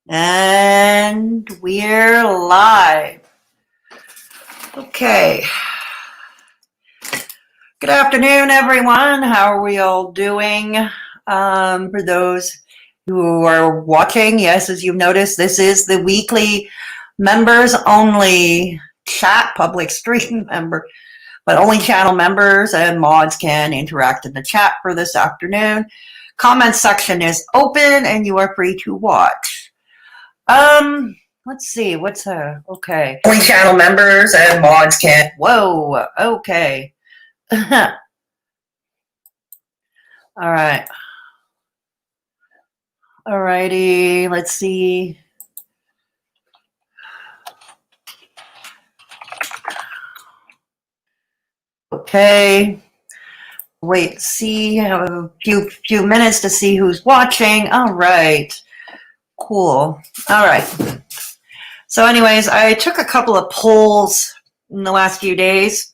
And we're live. Okay. Good afternoon, everyone. How are we all doing? For those who are watching, yes, as you've noticed, this is the weekly members only chat, public stream member, but only channel members and mods can interact in the chat for this afternoon. Comment section is open and you are free to watch. Let's see, okay. Only channel members and mods can. Whoa, okay. All right. Alrighty, let's see. Okay. Wait, see, I have a few minutes to see who's watching. All right. Cool. All right. So anyways, I took a couple of polls in the last few days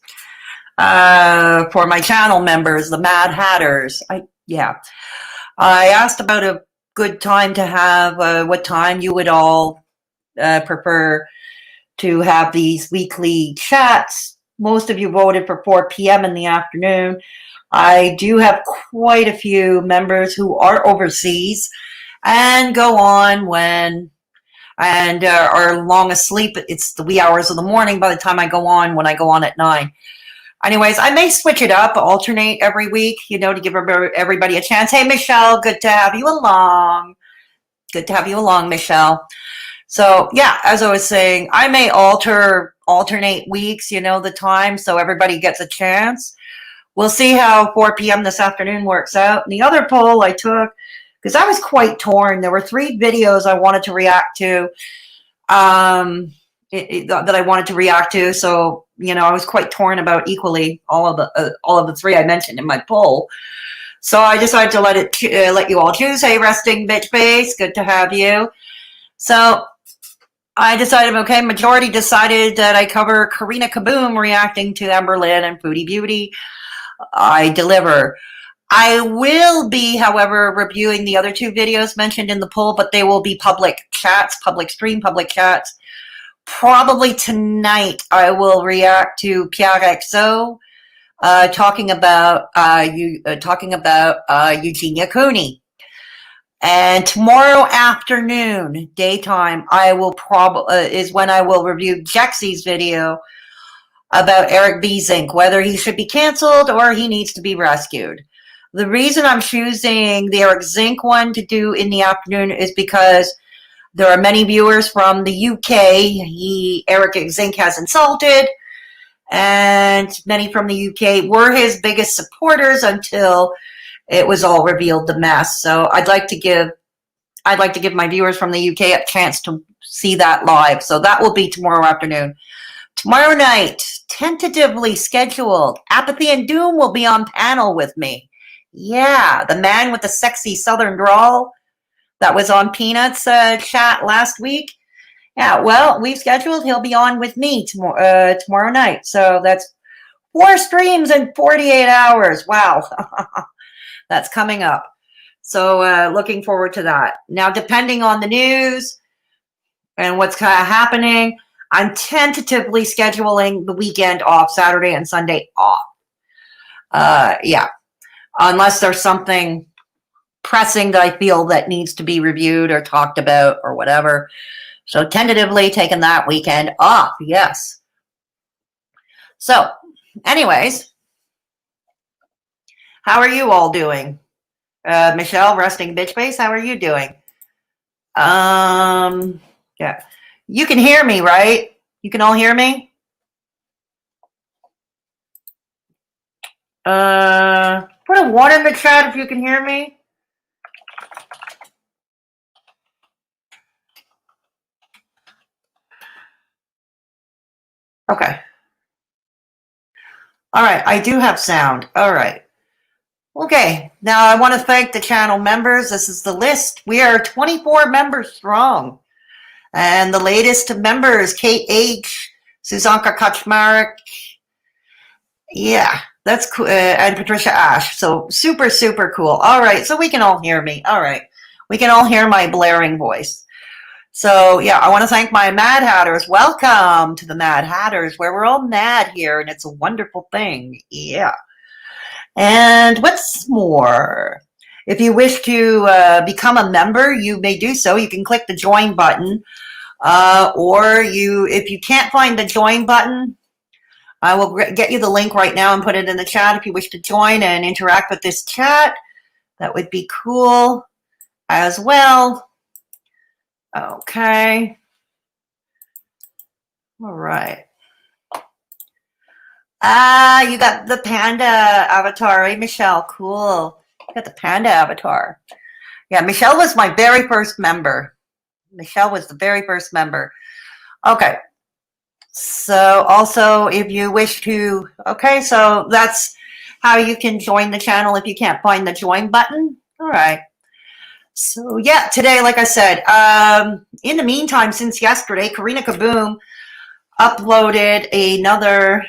for my channel members, the Mad Hatters. I asked about a good time to have, what time you would all prefer to have these weekly chats. Most of you voted for 4 p.m. in the afternoon. I do have quite a few members who are overseas and go on when and are long asleep. It's the wee hours of the morning by the time I go on, when I go on at 9. Anyways, I may switch it up, alternate every week, you know, to give everybody a chance. Hey, Michelle, good to have you along. Good to have you along, Michelle. So, yeah, as I was saying, I may alternate weeks, you know, the time, so everybody gets a chance. We'll see how 4 p.m. this afternoon works out. And the other poll I took, because I was quite torn. There were 3 videos I wanted to react to, that I wanted to react to. So, you know, I was quite torn about equally all of the 3 I mentioned in my poll. So I decided to let you all choose. Hey, resting bitch face, good to have you. So I decided, okay, majority decided that I cover Karina Kaboom reacting to Amberlynn and Foodie Beauty. I deliver. I will be, however, reviewing the other 2 videos mentioned in the poll, but they will be public chats, public stream, public chats. Probably tonight I will react to Pierre XO talking about Eugenia Cooney. And tomorrow afternoon, daytime, I will is when I will review Jexy's video about Eric B. Zink, whether he should be canceled or he needs to be rescued. The reason I'm choosing the Eric Zink one to do in the afternoon is because there are many viewers from the UK Eric Zink has insulted, and many from the UK were his biggest supporters until it was all revealed the mess. So I'd like to give my viewers from the UK a chance to see that live. So that will be tomorrow afternoon. Tomorrow night, tentatively scheduled, Apathy and Doom will be on panel with me. Yeah, the man with the sexy southern drawl that was on Peanuts chat last week. Yeah, well, we've scheduled. He'll be on with me tomorrow night. So that's 4 streams in 48 hours. Wow. That's coming up. So looking forward to that. Now, depending on the news and what's kind of happening, I'm tentatively scheduling the weekend off, Saturday and Sunday off. Yeah, unless there's something pressing that I feel that needs to be reviewed or talked about or whatever. So tentatively taking that weekend off, yes. So anyways, how are you all doing? Michelle, resting bitch face, how are you doing? Yeah. You can hear me, right? You can all hear me? Put a 1 in the chat if you can hear me. Okay. All right, I do have sound. All right. Okay, now I want to thank the channel members. This is the list. We are 24 members strong. And the latest members, Kate H., Suzanka Kaczmarek. Yeah, that's cool. And Patricia Ash. So super, super cool. All right, so we can all hear me. All right. We can all hear my blaring voice. So yeah, I want to thank my Mad Hatters. Welcome to the Mad Hatters, where we're all mad here, and it's a wonderful thing. Yeah. And what's more, if you wish to become a member, you may do so. You can click the join button, or if you can't find the join button, I will get you the link right now and put it in the chat if you wish to join and interact with this chat. That would be cool as well. Okay. All right. You got the panda avatar, right, Michelle? Cool. You got the panda avatar. Yeah, Michelle was my very first member. Michelle was the very first member. Okay. So also, if you wish to, okay, so that's how you can join the channel if you can't find the join button. All right. So yeah, today, like I said, in the meantime, since yesterday, Karina Kaboom uploaded another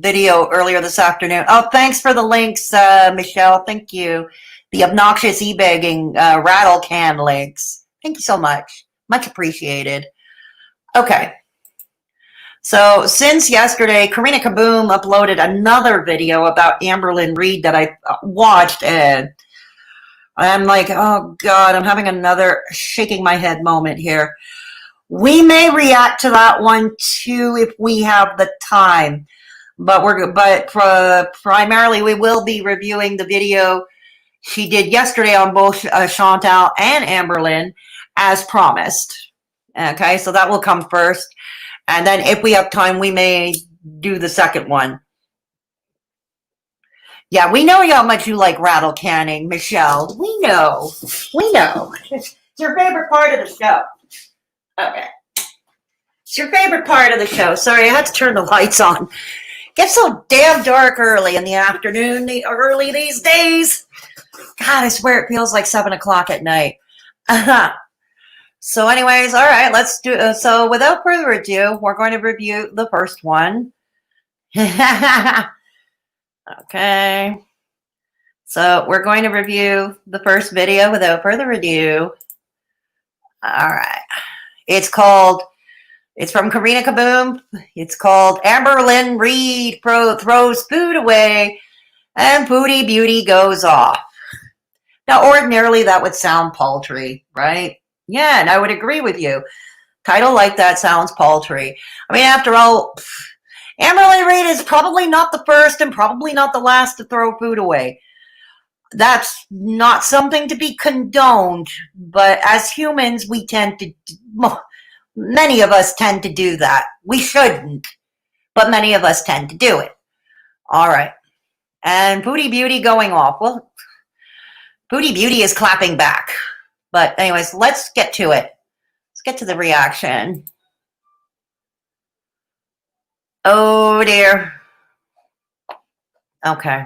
video earlier this afternoon. Oh, thanks for the links, Michelle. Thank you. The obnoxious e-begging rattle can links. Thank you so much. Much appreciated. Okay. So since yesterday, Karina Kaboom uploaded another video about Amberlynn Reid that I watched, and I'm like, oh God, I'm having another shaking my head moment here. We may react to that one too if we have the time, but primarily we will be reviewing the video she did yesterday on both Chantal and Amberlynn, as promised. Okay, so that will come first, and then if we have time, we may do the second one. Yeah, we know how much you like rattle canning, Michelle. We know. It's your favorite part of the show. Okay. It's your favorite part of the show. Sorry, I had to turn the lights on. It gets so damn dark early in the afternoon, early these days. God, I swear it feels like 7 o'clock at night. So anyways, all right, let's do, so without further ado, we're going to review the first one. Okay. So we're going to review the first video without further ado. All right. It's from Karina Kaboom. It's called Amberlynn Reid throws food away and Foodie Beauty goes off. Now, ordinarily that would sound paltry, right? Yeah, and I would agree with you. Title like that sounds paltry. I mean, after all, Amberlynn Reid is probably not the first and probably not the last to throw food away. That's not something to be condoned, but as humans, we tend to, many of us tend to do that. We shouldn't, but many of us tend to do it. All right. And Foodie Beauty going off. Well, Foodie Beauty is clapping back. But anyways, let's get to it. Let's get to the reaction. Oh, dear. Okay.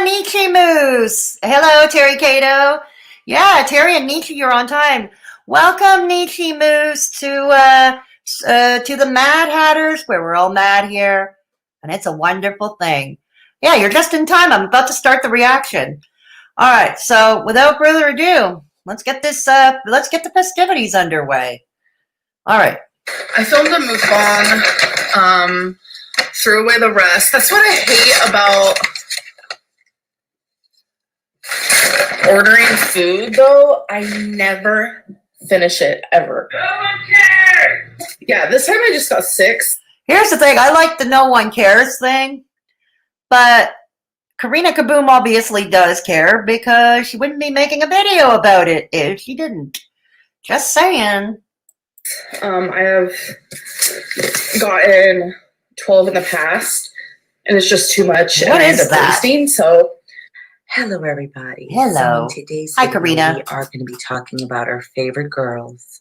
Nietzsche Moose. Hello, Terry Cato. Yeah, Terry and Nietzsche, you're on time. Welcome, Nietzsche Moose, to the Mad Hatters, where we're all mad here, and it's a wonderful thing. Yeah, you're just in time. I'm about to start the reaction. All right, so without further ado, let's get the festivities underway. All right. I filmed a mukbang, threw away the rest. That's what I hate about ordering food, though. I never finish it, ever. No one cares! Yeah, this time I just got 6. Here's the thing. I like the no one cares thing, but Karina Kaboom obviously does care because she wouldn't be making a video about it if she didn't. Just saying. I have gotten 12 in the past, and it's just too much. What is that? Boosting, so hello, everybody. Hello. So in today's Hi, video, Karina. we are going to be talking about our favorite girls.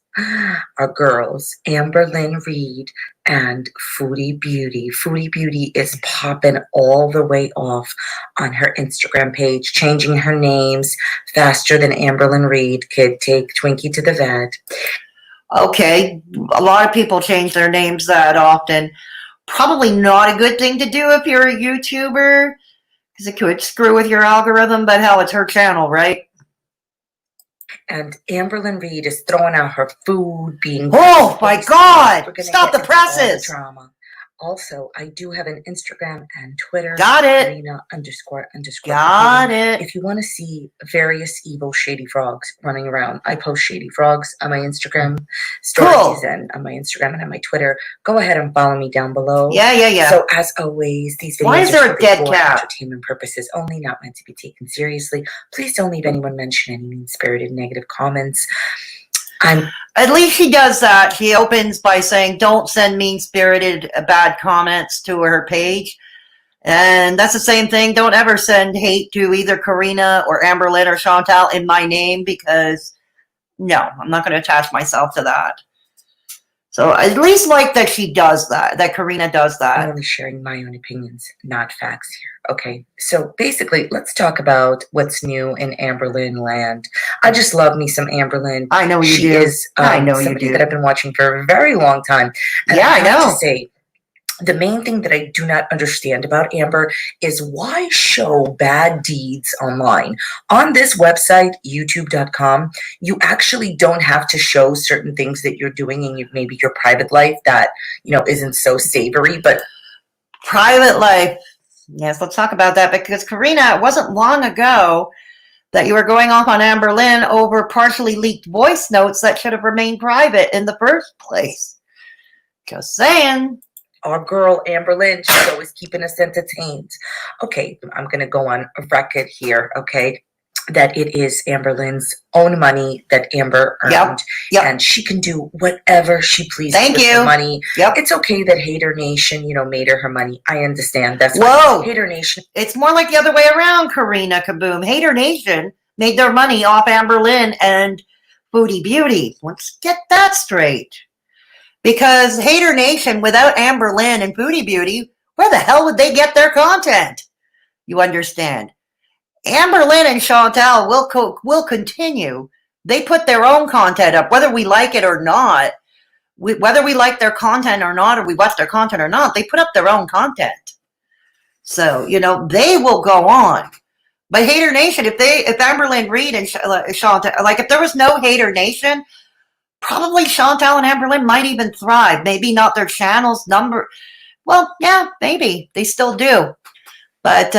Our girls, Amberlynn Reid and Foodie Beauty. Foodie Beauty is popping all the way off on her Instagram page, changing her names faster than Amberlynn Reid could take Twinkie to the vet. Okay, a lot of people change their names that often. Probably not a good thing to do if you're a YouTuber, because it could screw with your algorithm, but hell, it's her channel, right? And Amberlynn Reid is throwing out her food being. Oh my God! We're gonna Stop get the into all the presses! drama. Also, I do have an Instagram and Twitter. Got it. Karina __. Got it. If you want to see various evil shady frogs running around, I post shady frogs on my Instagram stories Cool. and on my Instagram and on my Twitter. Go ahead and follow me down below. Yeah. So as always, these videos Why is there are a dead for cat? entertainment purposes only, not meant to be taken seriously. Please don't leave anyone mention any mean-spirited negative comments. At least she does that. She opens by saying, don't send mean-spirited bad comments to her page. And that's the same thing. Don't ever send hate to either Karina or Amberlynn or Chantal in my name, because no, I'm not going to attach myself to that. So I at least like that she does that, that Karina does that. I'm only sharing my own opinions, not facts here. Okay, so basically, let's talk about what's new in Amberlynn land. I just love me some Amberlynn. I know you do. She is I know you somebody do. that I've been watching for a very long time. And Yeah, I have know. to say, the main thing that I do not understand about Amber is why show bad deeds online. On this website, youtube.com, you actually don't have to show certain things that you're doing in maybe your private life that, you know, isn't so savory, but Private life. Yes, let's talk about that, because Karina, it wasn't long ago that you were going off on Amberlynn over partially leaked voice notes that should have remained private in the first place. Just saying. our girl Amberlynn, she's always keeping us entertained. Okay, I'm going to go on record here, okay, that it is Amberlynn's own money that Amber earned. Yep. And she can do whatever she pleases Thank with you. the money. Yep. It's okay that Hater Nation, you know, made her money. I understand. That's Whoa. fine. Hater Nation. It's more like the other way around, Karina Kaboom. Hater Nation made their money off Amberlynn and Foodie Beauty. Let's get that straight. Because Hater Nation, without Amberlynn and Foodie Beauty, where the hell would they get their content? You understand? Amberlynn and Chantal will continue. They put their own content up, whether we like it or not. Whether we like their content or not, or we watch their content or not, they put up their own content. So, you know, they will go on. But Hater Nation, if Amberlynn Reid and Chantal, like if there was no Hater Nation, probably Chantal and Amberlynn might even thrive. Maybe not their channels number. Well, yeah, maybe. They still do. But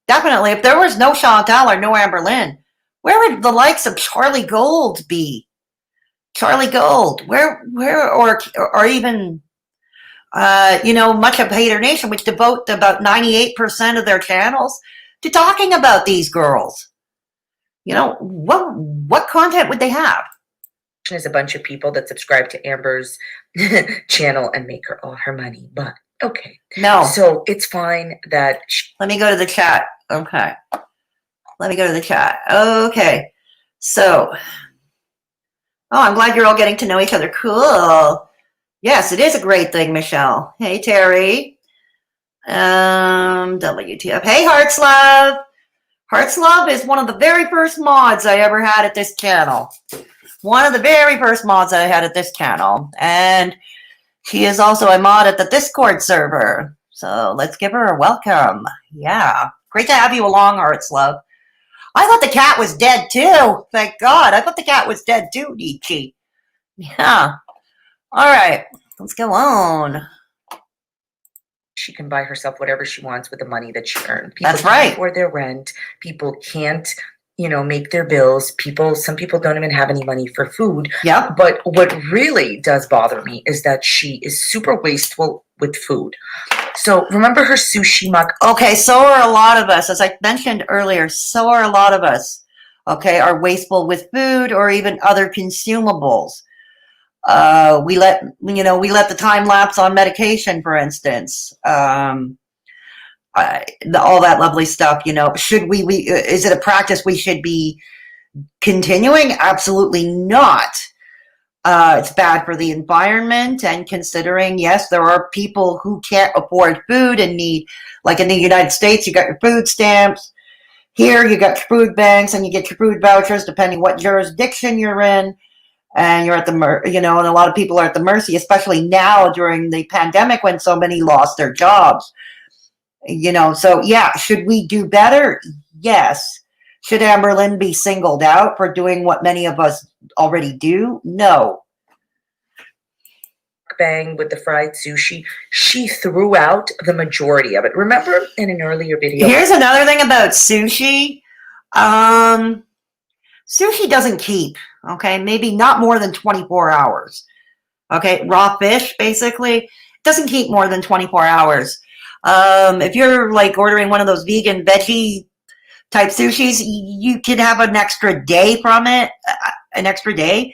definitely, if there was no Chantal or no Amberlynn, where would the likes of Charlie Gold be? Charlie Gold, where or even, you know, much of Hater Nation, which devote about 98% of their channels to talking about these girls. You know, what content would they have? There's a bunch of people that subscribe to Amber's channel and make her all her money, but okay. No. So it's fine that Let me go to the chat. Okay. Let me go to the chat. Okay. So, I'm glad you're all getting to know each other. Cool. Yes, it is a great thing, Michelle. Hey, Terry. WTF. Hey, Heartslove. Heartslove is one of the very first mods I ever had at this channel. One of the very first mods I had at this channel. And she is also a mod at the Discord server. So let's give her a welcome. Yeah. Great to have you along, Heartslove. I thought the cat was dead too. Thank God. I thought the cat was dead too, Nietzsche. Yeah. All right. Let's go on. she can buy herself whatever she wants with the money that she earned. People That's right. can't afford their rent. People can't, you know, make their bills. Some people don't even have any money for food. Yep. But what really does bother me is that she is super wasteful with food. So remember her sushi mug? Okay, so are a lot of us. As I mentioned earlier, so are a lot of us. Okay, are wasteful with food or even other consumables. We let the time lapse on medication, for instance. All that lovely stuff. You know, should we? Is it a practice we should be continuing? Absolutely not. It's bad for the environment, and considering, yes, there are people who can't afford food and need, like in the United States, you got your food stamps. Here, you got your food banks, and you get your food vouchers, depending what jurisdiction you're in. And you're at the and a lot of people are at the mercy, especially now during the pandemic when so many lost their jobs. So yeah, should we do better? Yes. Should Amberlynn be singled out for doing what many of us already do? No. Bang with the fried sushi, she threw out the majority of it. Remember in an earlier video? Here's another thing about sushi. Sushi doesn't keep, okay? Maybe not more than 24 hours. Okay, raw fish, basically, doesn't keep more than 24 hours. If you're like ordering one of those vegan veggie type sushis, you could have an extra day from it, an extra day.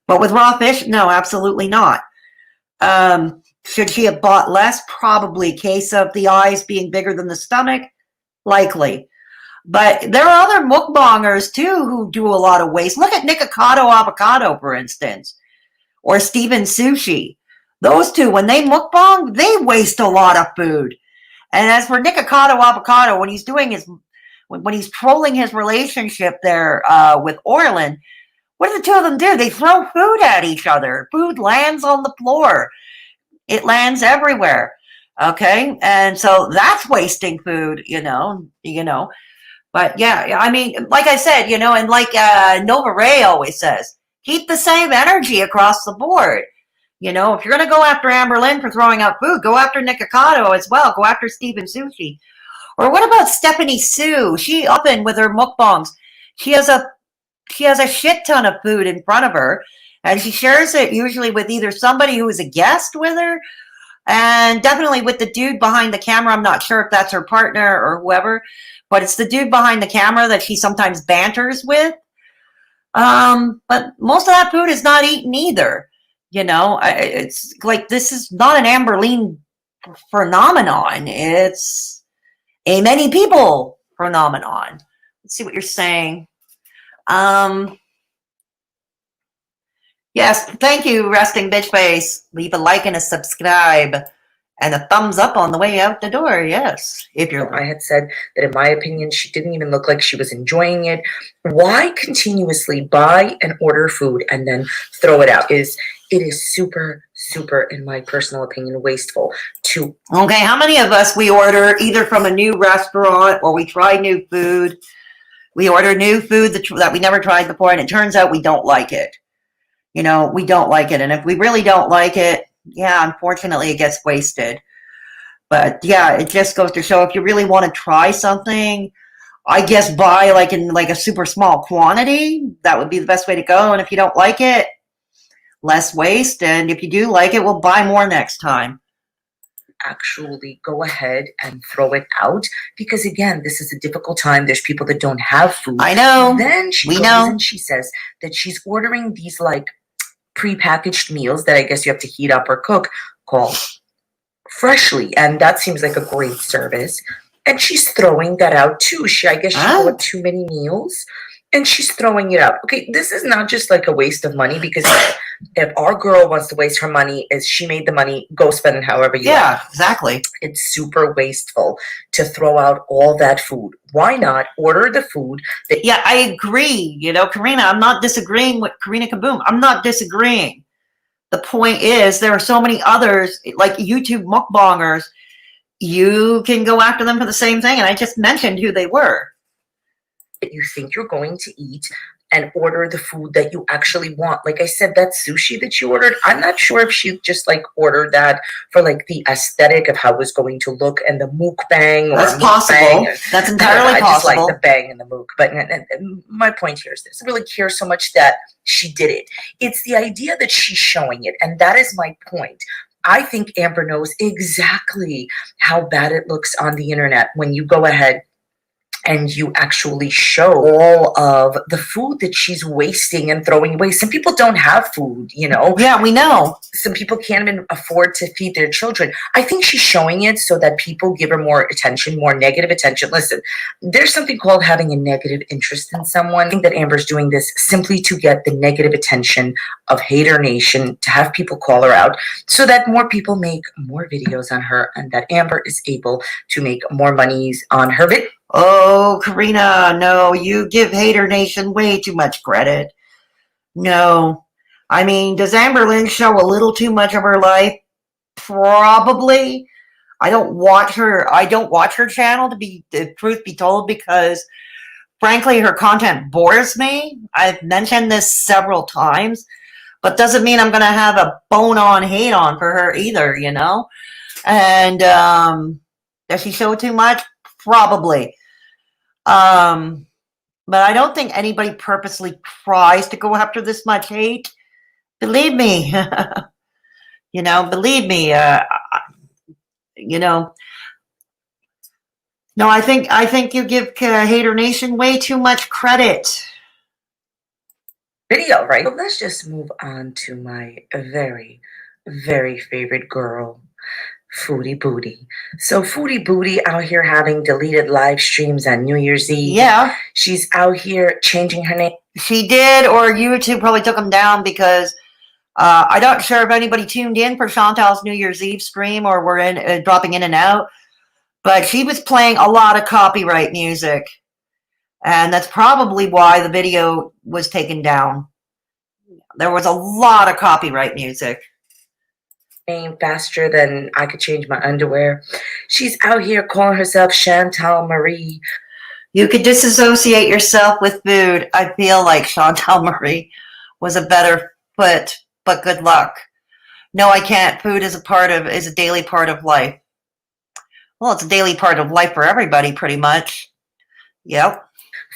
But with raw fish, no, absolutely not. Should she have bought less? Probably. Case of the eyes being bigger than the stomach? Likely. But there are other mukbangers too who do a lot of waste. Look at Nikocado Avocado, for instance, or Steven Sushi. Those two, when they mukbang, they waste a lot of food. And as for Nikocado Avocado, when he's doing when he's trolling his relationship there with Orlin, what do the two of them do? They throw food at each other. Food lands on the floor. It lands everywhere. Okay, and so that's wasting food. You know. But yeah, I mean, like I said, and like Nova Ray always says, keep the same energy across the board. If you're going to go after Amberlynn for throwing out food, go after Nikocado as well. Go after Steven Sushi. Or what about Stephanie Sue? She up in with her mukbangs. She has a shit ton of food in front of her, and she shares it usually with either somebody who is a guest with her, and definitely with the dude behind the camera. I'm not sure if that's her partner or whoever, but it's the dude behind the camera that she sometimes banters with. But most of that food is not eaten either. It's like, this is not an Amberlynn phenomenon. It's a many people phenomenon. Let's see what you're saying. Yes, thank you, Resting Bitch Face. Leave a like and a subscribe and a thumbs up on the way out the door. Yes, if you're. I had said that in my opinion, she didn't even look like she was enjoying it. Why continuously buy and order food and then throw it out? It is super, super, in my personal opinion, wasteful. Okay, how many of us we order either from a new restaurant or we try new food? We order new food that we never tried before, and it turns out we don't like it. We don't like it. And if we really don't like it, yeah, unfortunately, it gets wasted. But yeah, it just goes to show, if you really want to try something, I guess buy in a super small quantity. That would be the best way to go. And if you don't like it, less waste. And if you do like it, we'll buy more next time. Actually go ahead and throw it out, because again, this is a difficult time. There's people that don't have food. I know. Then she goes and she says that she's ordering these prepackaged meals that I guess you have to heat up or cook, called Freshly, and that seems like a great service. And she's throwing that out too. I guess she bought too many meals and she's throwing it out. Okay, this is not just like a waste of money, because if our girl wants to waste her money, as she made the money, go spend it however you want. Yeah, exactly. It's super wasteful to throw out all that food. Why not order the food that... Yeah, I agree. Karina, I'm not disagreeing with Karina Kaboom. I'm not disagreeing. The point is, there are so many others, like YouTube mukbangers. You can go after them for the same thing, and I just mentioned who they were. That you think you're going to eat, and order the food that you actually want. Like I said, that sushi that you ordered, I'm not sure if she just ordered that for the aesthetic of how it was going to look, and the mukbang. That's possible. That's entirely possible. I just like the bang and the mook. But my point here is this: I really care so much that she did it. It's the idea that she's showing it, and that is my point. I think Amber knows exactly how bad it looks on the internet when you go ahead and you actually show all of the food that she's wasting and throwing away. Some people don't have food, Yeah, we know. Some people can't even afford to feed their children. I think she's showing it so that people give her more attention, more negative attention. Listen, there's something called having a negative interest in someone. I think that Amber's doing this simply to get the negative attention of Hater Nation, to have people call her out, so that more people make more videos on her, and that Amber is able to make more monies on her video. Oh, Karina, no, you give Hater Nation way too much credit. No. I mean, does Amberlynn show a little too much of her life? Probably. I don't watch her channel, to be the truth be told, because frankly, her content bores me. I've mentioned this several times, but doesn't mean I'm going to have a bone-on hate on for her either, you know? And does she show too much? Probably. But I don't think anybody purposely tries to go after this much hate. Believe me. You know, believe me. You know, no, I think you give Hater Nation way too much credit. Video, right? So let's just move on to my very, very favorite girl, Foodie Booty. So Foodie Booty out here having deleted live streams on New Year's Eve. Yeah. She's out here changing her name. She did, or YouTube probably took them down because I'm not sure if anybody tuned in for Chantal's New Year's Eve stream or were in dropping in and out, but she was playing a lot of copyright music, and that's probably why the video was taken down. There was a lot of copyright music. Faster than I could change my underwear. She's out here calling herself Chantal Marie. You could disassociate yourself with food. I feel like Chantal Marie was a better fit, but good luck. No, I can't. Food is a daily part of life. Well, it's a daily part of life for everybody, pretty much. Yep.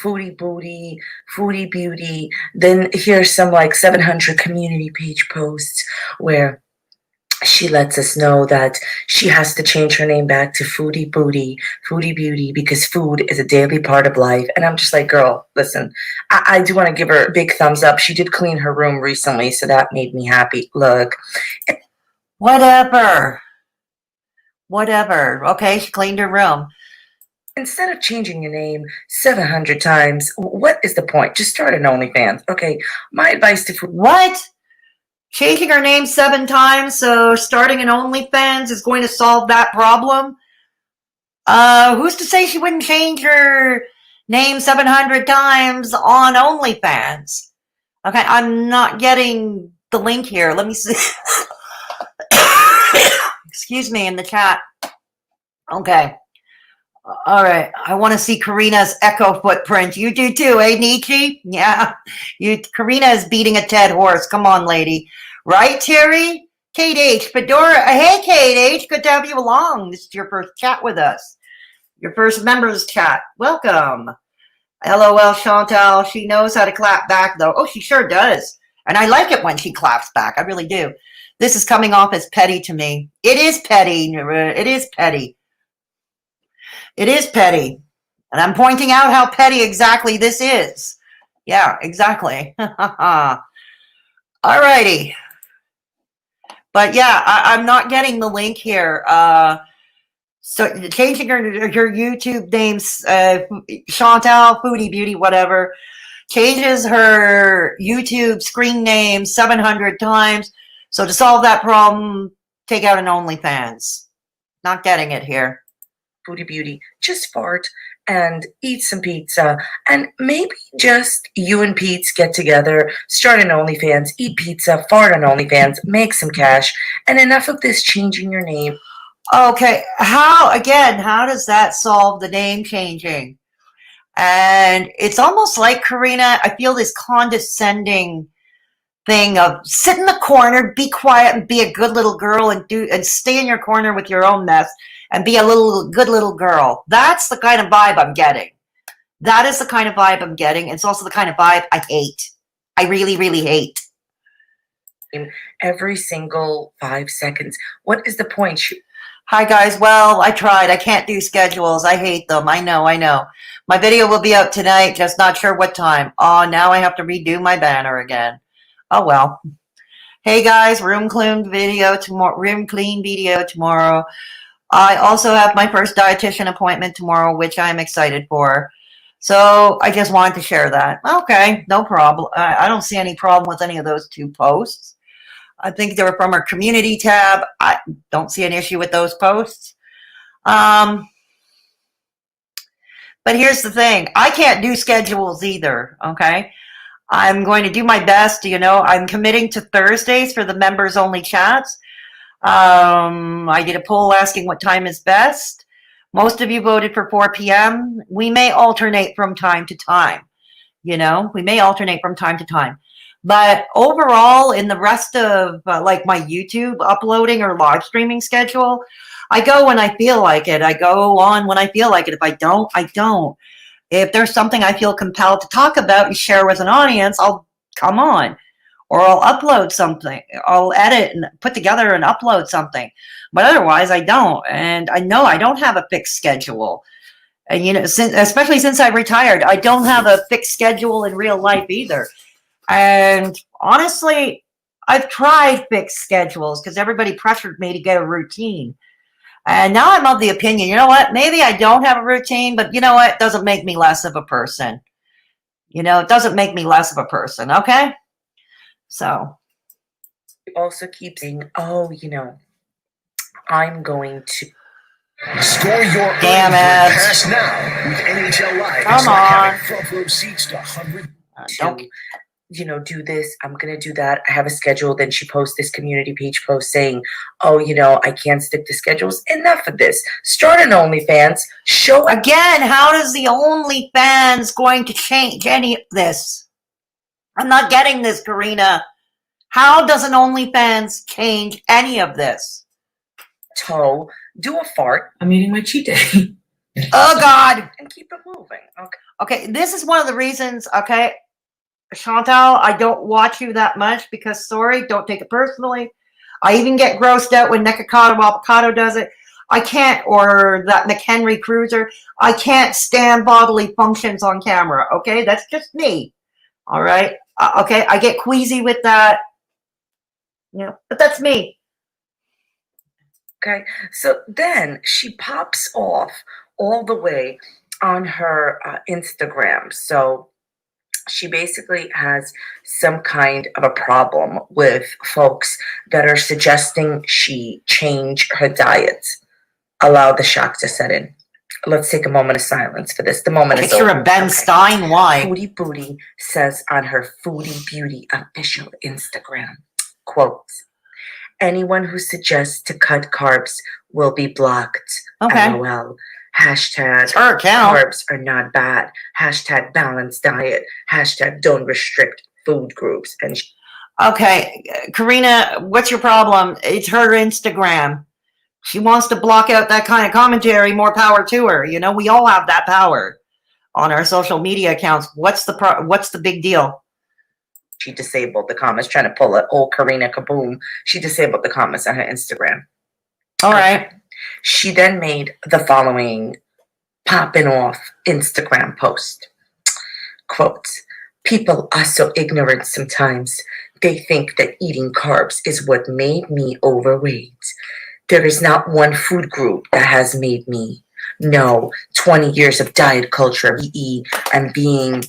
Foodie Booty, Foodie Beauty. Then here's some like 700 community page posts where she lets us know that she has to change her name back to Foodie Booty, Foodie Beauty, because food is a daily part of life. And I'm just like, girl, listen, I do want to give her a big thumbs up. She did clean her room recently, so that made me happy. Look. Whatever. Okay, she cleaned her room. Instead of changing your name 700 times, what is the point? Just start an OnlyFans. Okay, my advice to food. What? Changing her name 7 times, so starting an OnlyFans is going to solve that problem? Who's to say she wouldn't change her name 700 times on OnlyFans? Okay, I'm not getting the link here. Let me see. Excuse me, in the chat. Okay. All right. I want to see Karina's echo footprint. You do too, eh, Nietzsche? Yeah. Karina is beating a dead horse. Come on, lady. Right, Terry? Kate H. Fedora. Hey, Kate H. Good to have you along. This is your first chat with us. Your first members chat. Welcome. LOL, Chantal. She knows how to clap back, though. Oh, she sure does. And I like it when she claps back. I really do. This is coming off as petty to me. It is petty. It is petty. It is petty. And I'm pointing out how petty exactly this is. Yeah, exactly. All righty. But yeah, I'm not getting the link here. So changing her YouTube names, Chantal, Foodie Beauty, whatever, changes her YouTube screen name 700 times. So to solve that problem, take out an OnlyFans. Not getting it here. Foodie Beauty, just fart and eat some pizza, and maybe just you and Pete's get together, start an OnlyFans, eat pizza, fart on OnlyFans, make some cash, and enough of this changing your name. Okay, how does that solve the name changing? And it's almost like, Karina, I feel this condescending thing of sit in the corner, be quiet, and be a good little girl, and stay in your corner with your own mess, and be a good little girl. That's the kind of vibe I'm getting. That is the kind of vibe I'm getting. It's also the kind of vibe I hate. I really, really hate. Every single 5 seconds. What is the point? Hi, guys. Well, I tried. I can't do schedules. I hate them. I know. My video will be out tonight, just not sure what time. Oh, now I have to redo my banner again. Oh, well. Hey, guys. Room clean video tomorrow. I also have my first dietitian appointment tomorrow, which I'm excited for. So I just wanted to share that. Okay, no problem. I don't see any problem with any of those 2 posts. I think they were from our community tab. I don't see an issue with those posts. But here's the thing. I can't do schedules either, okay? I'm going to do my best. I'm committing to Thursdays for the members-only chats. I did a poll asking what time is best. Most of you voted for 4 p.m. We may alternate from time to time. You know, we may alternate from time to time. But overall, in the rest of like my YouTube uploading or live streaming schedule, I go when I feel like it. I go on when I feel like it. If I don't, I don't. If there's something I feel compelled to talk about and share with an audience, I'll come on. Or I'll upload something. I'll edit and put together and upload something. But otherwise, I don't. And I know I don't have a fixed schedule. And, you know, especially since I retired, I don't have a fixed schedule in real life either. And honestly, I've tried fixed schedules because everybody pressured me to get a routine. And now I'm of the opinion, you know what, maybe I don't have a routine, but you know what, it doesn't make me less of a person. You know, it doesn't make me less of a person, okay? So. You also keep saying, oh, you know, I'm going to. Score your Damn early it. bird pass now with NHL Live. Come It's like on. having front row seats to 100. Don't. You know, do this, I'm gonna do that, I have a schedule. Then she posts this community page post saying, oh, you know, I can't stick to schedules. Enough of this. Start an OnlyFans. Show Again, how does the OnlyFans going to change any of this? I'm not getting this, Karina. How does an OnlyFans change any of this? toe, do a fart, I'm eating my cheat day. Oh, God. and keep it moving. Okay. Okay, this is one of the reasons, okay, Chantal, I don't watch you that much because, sorry, don't take it personally. I even get grossed out when Nekacado Avocado does it. I can't, or that McHenry Cruiser, I can't stand bodily functions on camera, okay? That's just me, all right? Okay, I get queasy with that, you know, but that's me. Okay. So then she pops off all the way on her Instagram. So she basically has some kind of a problem with folks that are suggesting she change her diet. Allow the shock to set in. Let's take a moment of silence for this. The moment is Picture over. of Ben Okay. Stein, why? Foodie Booty says on her Foodie Beauty official Instagram, quote, anyone who suggests to cut carbs will be blocked. Okay. LOL. Hashtag It's her account. carbs are not bad. Hashtag balanced diet. Hashtag don't restrict food groups. And Okay, Karina, what's your problem? It's her Instagram. She wants to block out that kind of commentary. More power to her. You know, we all have that power on our social media accounts. What's the big deal? she disabled the comments, trying to pull an old Karina Kaboom. She disabled the comments on her Instagram. All right. She then made the following popping off Instagram post. Quote, people are so ignorant sometimes. They think that eating carbs is what made me overweight. There is not one food group that has made me. No, 20 years of diet culture, BE, and being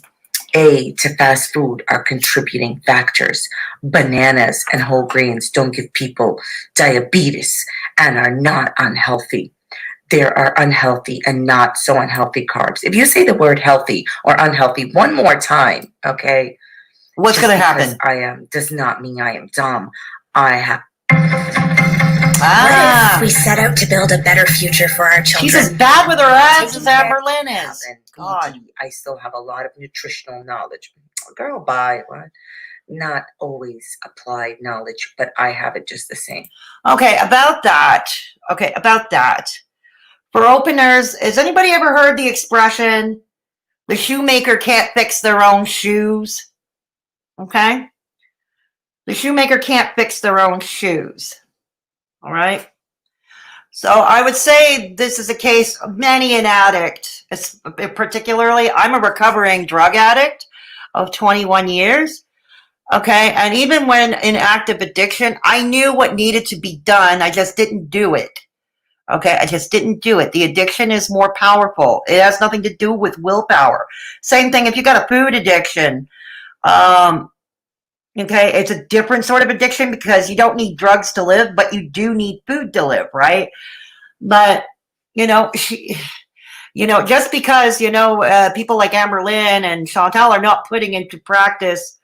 to fast food are contributing factors. Bananas and whole grains don't give people diabetes and are not unhealthy. There are unhealthy and not so unhealthy carbs. If you say the word healthy or unhealthy one more time, okay? What's going to happen? I am does not mean I am dumb. I have. Ah, What if we set out to build a better future for our children? she's as bad with her ass as Taking care- Amberlynn is. God. BD, I still have a lot of nutritional knowledge. Girl, bye. What? Not always applied knowledge, but I have it just the same. Okay, about that. Okay, about that. For openers, has anybody ever heard the expression, the shoemaker can't fix their own shoes? Okay? The shoemaker can't fix their own shoes. All right? So I would say this is a case of many an addict, particularly I'm a recovering drug addict of 21 years. Okay, and even when in active addiction, I knew what needed to be done. I just didn't do it. Okay, I just didn't do it. The addiction is more powerful. It has nothing to do with willpower. Same thing if you got a food addiction. Okay, it's a different sort of addiction because you don't need drugs to live, but you do need food to live, right? But, you know, just because, people like Amberlynn and Chantal are not putting into practice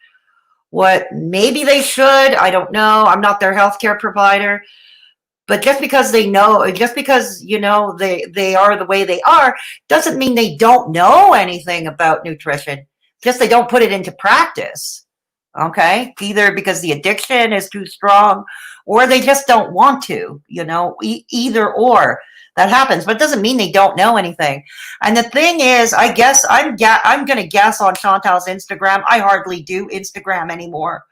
what maybe they should, I don't know. I'm not their healthcare provider. But just because they know, just because, you know, they are the way they are, doesn't mean they don't know anything about nutrition. Just they don't put it into practice. Okay? Either because the addiction is too strong or they just don't want to, you know, either or. That happens, but it doesn't mean they don't know anything. And the thing is, I guess I'm going to guess on Chantal's Instagram. I hardly do Instagram anymore.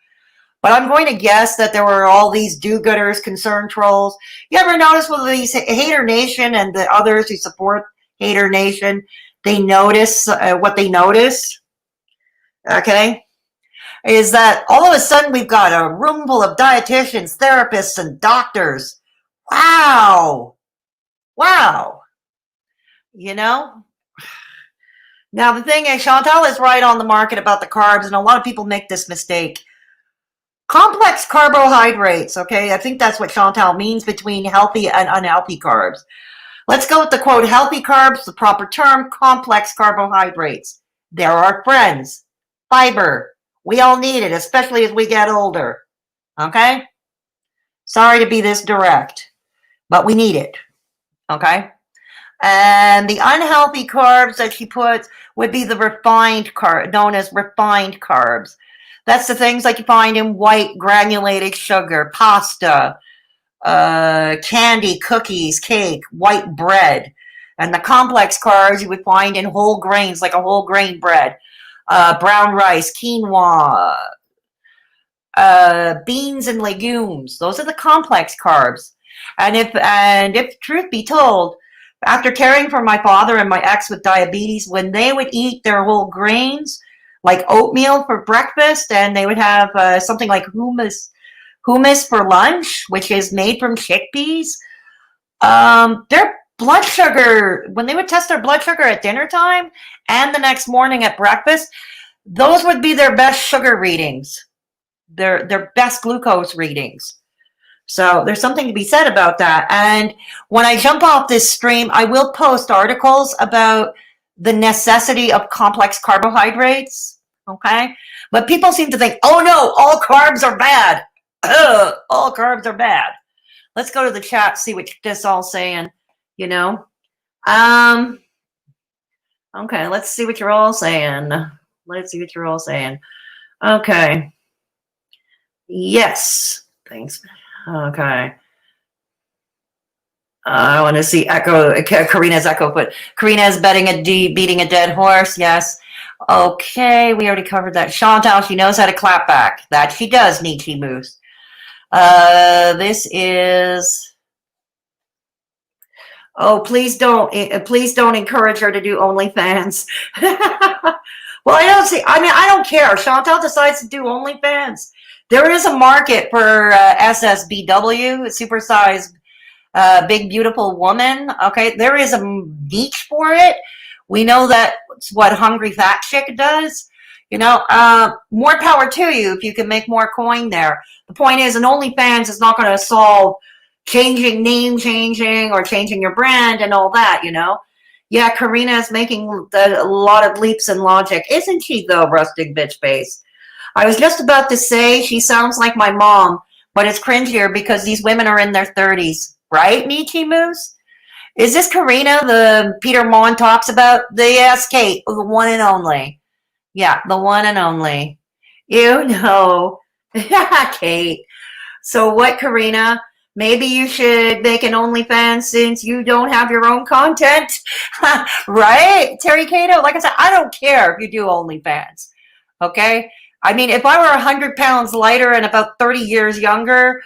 But I'm going to guess that there were all these do-gooders, concern trolls. You ever notice with these Hater Nation and the others who support Hater Nation, they notice what they notice? Okay? Is that all of a sudden we've got a room full of dietitians, therapists, and doctors. Wow. Wow. You know? Now, the thing is, Chantal is right on the market about the carbs, and a lot of people make this mistake. Complex carbohydrates, okay? I think that's what Chantal means between healthy and unhealthy carbs. Let's go with the quote, healthy carbs, the proper term, complex carbohydrates. They're our friends. Fiber. We all need it, especially as we get older. Okay? Sorry to be this direct, but we need it. Okay? And the unhealthy carbs that she puts would be the refined carb, known as refined carbs. That's the things like you find in white granulated sugar, pasta, candy, cookies, cake, white bread. And the complex carbs you would find in whole grains, like a whole grain bread, brown rice, quinoa, beans and legumes. Those are the complex carbs. And if truth be told, after caring for my father and my ex with diabetes, when they would eat their whole grains, like oatmeal for breakfast, and they would have something like hummus for lunch, which is made from chickpeas. Their blood sugar, when they would test their blood sugar at dinner time and the next morning at breakfast, those would be their best sugar readings, their best glucose readings. So there's something to be said about that. And when I jump off this stream, I will post articles about the necessity of complex carbohydrates, okay? But people seem to think, oh no, all carbs are bad. Ugh, all carbs are bad. Let's go to the chat, see what this all saying, you know? Okay, let's see what you're all saying. Let's see what you're all saying. Okay. Yes, thanks. Okay. I want to see Karina's echo, but Karina is beating a dead horse. Yes. Okay, we already covered that. Chantal, she knows how to clap back. That she does, Nietzsche Moose. This is. Oh, please don't encourage her to do OnlyFans. Well, I don't care. Chantal decides to do OnlyFans. There is a market for SSBW, supersized, big, beautiful woman. Okay, there is a niche for it. We know that's what Hungry Fat Chick does. You know, more power to you if you can make more coin there. The point is, an OnlyFans is not going to solve name changing or changing your brand and all that, you know. Yeah, Karina is making a lot of leaps in logic. Isn't she, though, rustic bitch face? I was just about to say she sounds like my mom, but it's cringier because these women are in their 30s. Right, Nietzsche Moose? Is this Karina the Peter Mon talks about? Yes, Kate, the one and only. Yeah, the one and only. You know. Kate. So what, Karina? Maybe you should make an OnlyFans since you don't have your own content. Right? Terry Cato, like I said, I don't care if you do OnlyFans. Okay? I mean, if I were 100 pounds lighter and about 30 years younger,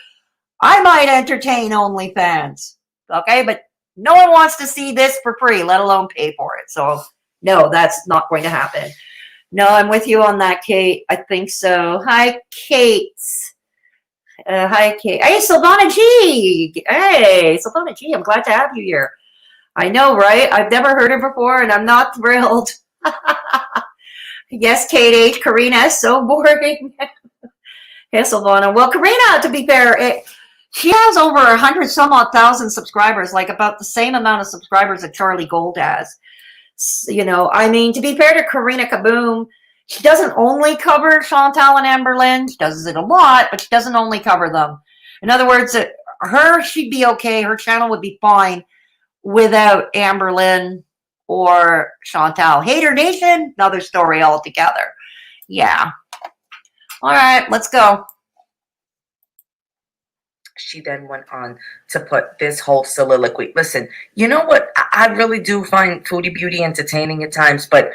I might entertain OnlyFans. Okay? But no one wants to see this for free, let alone pay for it. So, no, that's not going to happen. No, I'm with you on that, Kate. I think so. Hi, Kate. Hi, Kate. Hey, Silvana G. Hey, Silvana G. I'm glad to have you here. I know, right? I've never heard her before, and I'm not thrilled. Yes, Kate H. Karina is so boring. Hey, Silvana. Well, Karina, to be fair, she has over 100 some odd thousand subscribers, like about the same amount of subscribers that Charlie Gold has. You know, I mean, to be fair to Karina Kaboom, she doesn't only cover Chantal and Amberlynn. She does it a lot, but she doesn't only cover them. In other words, she'd be okay. Her channel would be fine without Amberlynn or Chantal. Hater Nation, another story altogether. Yeah. All right, let's go. She then went on to put this whole soliloquy. Listen, you know what? I really do find Foodie Beauty entertaining at times, but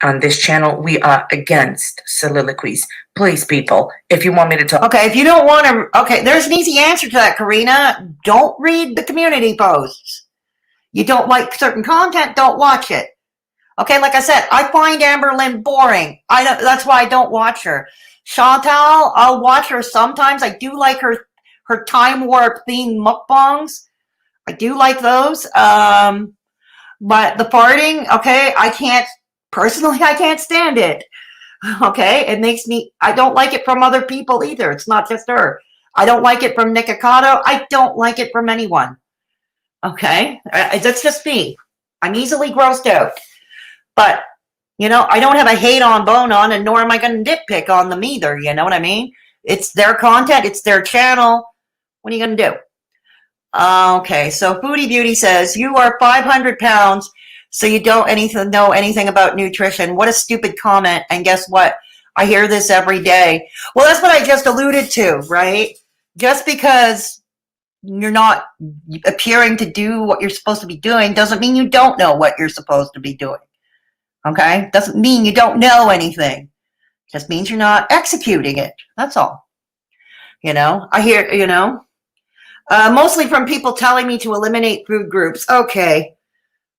on this channel, we are against soliloquies. Please, people, if you want me to talk. Okay, if you don't want to, okay, there's an easy answer to that, Karina. Don't read the community posts. You don't like certain content, don't watch it. Okay, like I said, I find Amberlynn boring. That's why I don't watch her. Chantal, I'll watch her sometimes. I do like her time warp themed mukbangs. I do like those. But the farting, okay, I can't stand it. Okay, it makes me, I don't like it from other people either. It's not just her. I don't like it from Nikocado. I don't like it from anyone. Okay, that's just me. I'm easily grossed out. But, you know, I don't have a hate on bone on, and nor am I going to nitpick on them either. You know what I mean? It's their content. It's their channel. What are you going to do? Okay, so Foodie Beauty says, you are 500 pounds, so you don't know anything about nutrition. What a stupid comment. And guess what? I hear this every day. Well, that's what I just alluded to, right? Just because you're not appearing to do what you're supposed to be doing doesn't mean you don't know what you're supposed to be doing. Okay? Doesn't mean you don't know anything. Just means you're not executing it. That's all. You know, I hear, you know, mostly from people telling me to eliminate food groups. Okay.